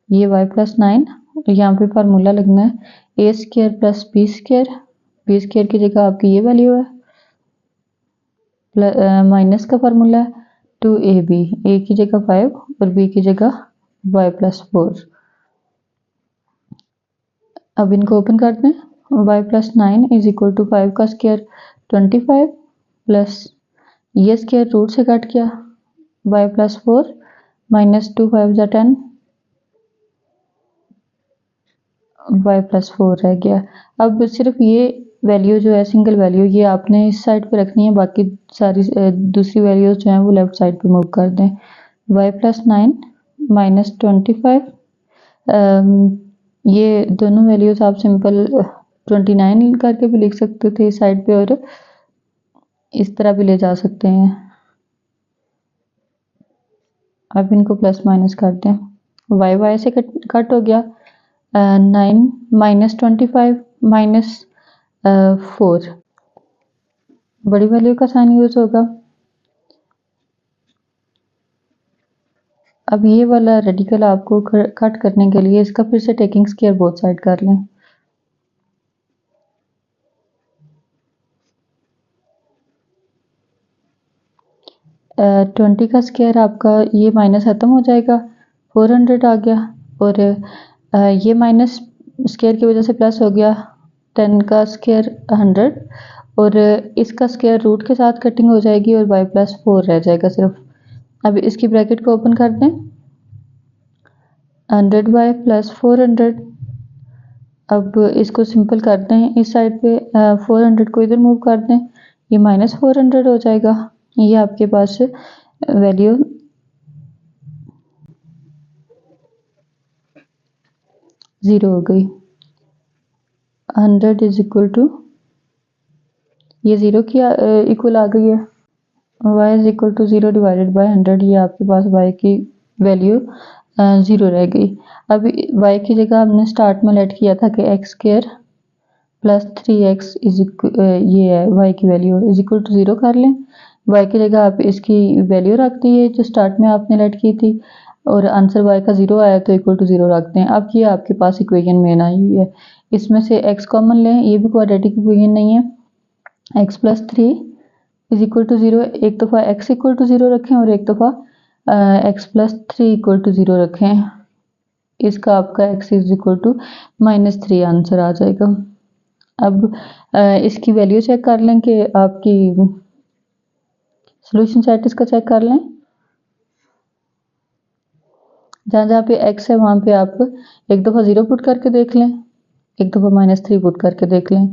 ये y प्लस 9, यहाँ पे फार्मूला लगना है a square plus b square की जगह आपकी ये वैल्यू है, माइनस का फार्मूला है 2ab, a की जगह 5 और b की जगह y प्लस 4। अब इनको ओपन कर दें। y plus 9 is equal to 5 का स्क्वायर 25 प्लस ये स्क्वायर रूट से कट किया y प्लस 4 माइनस 2 5 जा 10, y प्लस 4 रह गया। अब सिर्फ ये वैल्यू जो है सिंगल वैल्यू, ये आपने इस साइड पे रखनी है, बाकी सारी दूसरी वैल्यूज जो हैं वो लेफ्ट साइड पे मूव कर दें। y प्लस 9 माइनस 25, ये दोनों वैल्यूज आप सिंपल 29 करके भी लिख सकते थे इस साइड पे, और इस तरह भी ले जा सकते हैं। अब इनको प्लस माइनस कर दें, y से कट हो गया। 9 माइनस 25 माइनस 4, बड़ी वैल्यू का साइन यूज होगा। अब ये वाला रेडिकल आपको कट करने के लिए इसका फिर से टेकिंग स्क्वायर बोथ साइड कर लें। uh, 20 का स्क्वायर आपका ये माइनस खत्म हो जाएगा, 400 आ गया, और ये माइनस स्क्वायर की वजह से प्लस हो गया, 10 का स्क्वायर 100, और इसका स्क्वायर रूट के साथ कटिंग हो जाएगी और y प्लस 4 रह जाएगा सिर्फ। अब इसकी ब्रैकेट को ओपन कर दें, 100y प्लस 400। अब इसको सिंपल कर दें, इस साइड पे 400 को इधर मूव कर दें, ये माइनस 400 हो जाएगा। ये आपके पास वैल्यू 0 हो गई। 100 इज इक्वल टू, ये 0 की इक्वल आ गई है। y is equal to 0 divided by 100, ये आपके पास y की वैल्यू 0 रह गई। अब y की जगह हमने स्टार्ट में लेट किया था कि एक्स स्क्वायर प्लस 3x ये है y की वैल्यू इज इक्वल टू 0 कर लें। y की जगह आप इसकी वैल्यू रख दी है जो स्टार्ट में आपने लेट की थी, और आंसर y का 0 आया तो इक्वल टू 0 रखते हैं। अब ये आपके पास इक्वेशन मेन आई हुई है, इसमें से x कॉमन लें, ये भी क्वाड्रेटिक इक्वेशन नहीं है। x plus 3 is equal to 0, एक दफ़ा x इक्वल टू 0 रखें और एक दफ़ा x प्लस 3 इक्वल टू 0 रखें। इसका आपका x is equal to -3 answer आ जाएगा। अब इसकी वैल्यू चेक कर लें कि आपकी सॉल्यूशन सेट इसका चेक कर लें। जहाँ जहाँ पे x है वहाँ पे आप एक दफ़ा 0 पुट करके देख लें, एक दफ़ा -3 पुट करके देख लें।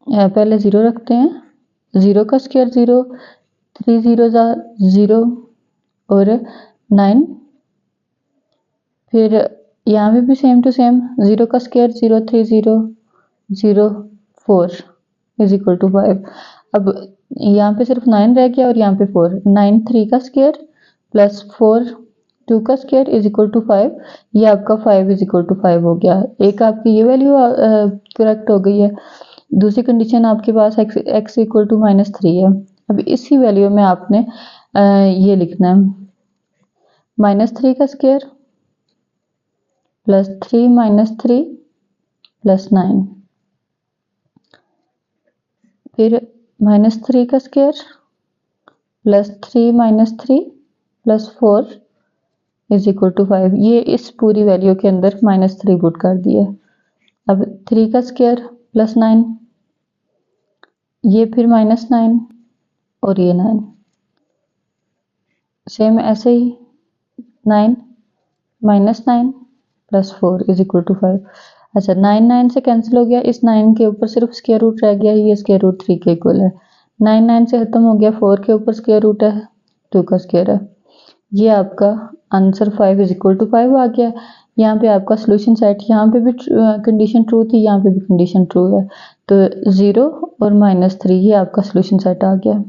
पहले 0 रखते हैं, 0 का स्क्वायर 0, 3 0 0 और 9, फिर यहाँ पे भी सेम टू सेम 0 का स्क्वायर 0, 3 0 0 4 इज इक्वल टू 5। अब यहाँ पे सिर्फ 9 रह गया और यहाँ पे 4, 9 3 का स्क्वायर प्लस 4 2 का स्क्वायर इज इक्वल टू 5, ये आपका 5 इज इक्वल टू 5 हो गया। एक आपकी ये वैल्यू करेक्ट हो गई है। दूसरी कंडीशन आपके पास x इक्वल टू -3 है। अब इसी वैल्यू में आपने ये लिखना है, -3 का स्क्वायर प्लस 3 -3 प्लस 9, फिर -3 का square plus 3 -3 plus 4 is equal to 5। ये इस पूरी वैल्यू के अंदर -3 पुट कर दिया। अब 3 का स्क्वायर प्लस 9, ये फिर -9 और ये 9, सेम ऐसे ही 9 -9 + 4 = 5। अच्छा 9 9 से कैंसिल हो गया, इस 9 के ऊपर सिर्फ स्क्वायर रूट रह गया, ये स्क्वायर रूट 3 के इक्वल है। 9 9 से खत्म हो गया, 4 के ऊपर स्क्वायर रूट है, 2 का स्क्वायर है। ये आपका आंसर 5 = 5 आ गया। यहाँ पे आपका सोल्यूशन सेट, यहाँ पे भी कंडीशन ट्रू थी, यहाँ पे भी कंडीशन ट्रू है, तो 0 और -3 ये आपका सोल्यूशन सेट आ गया।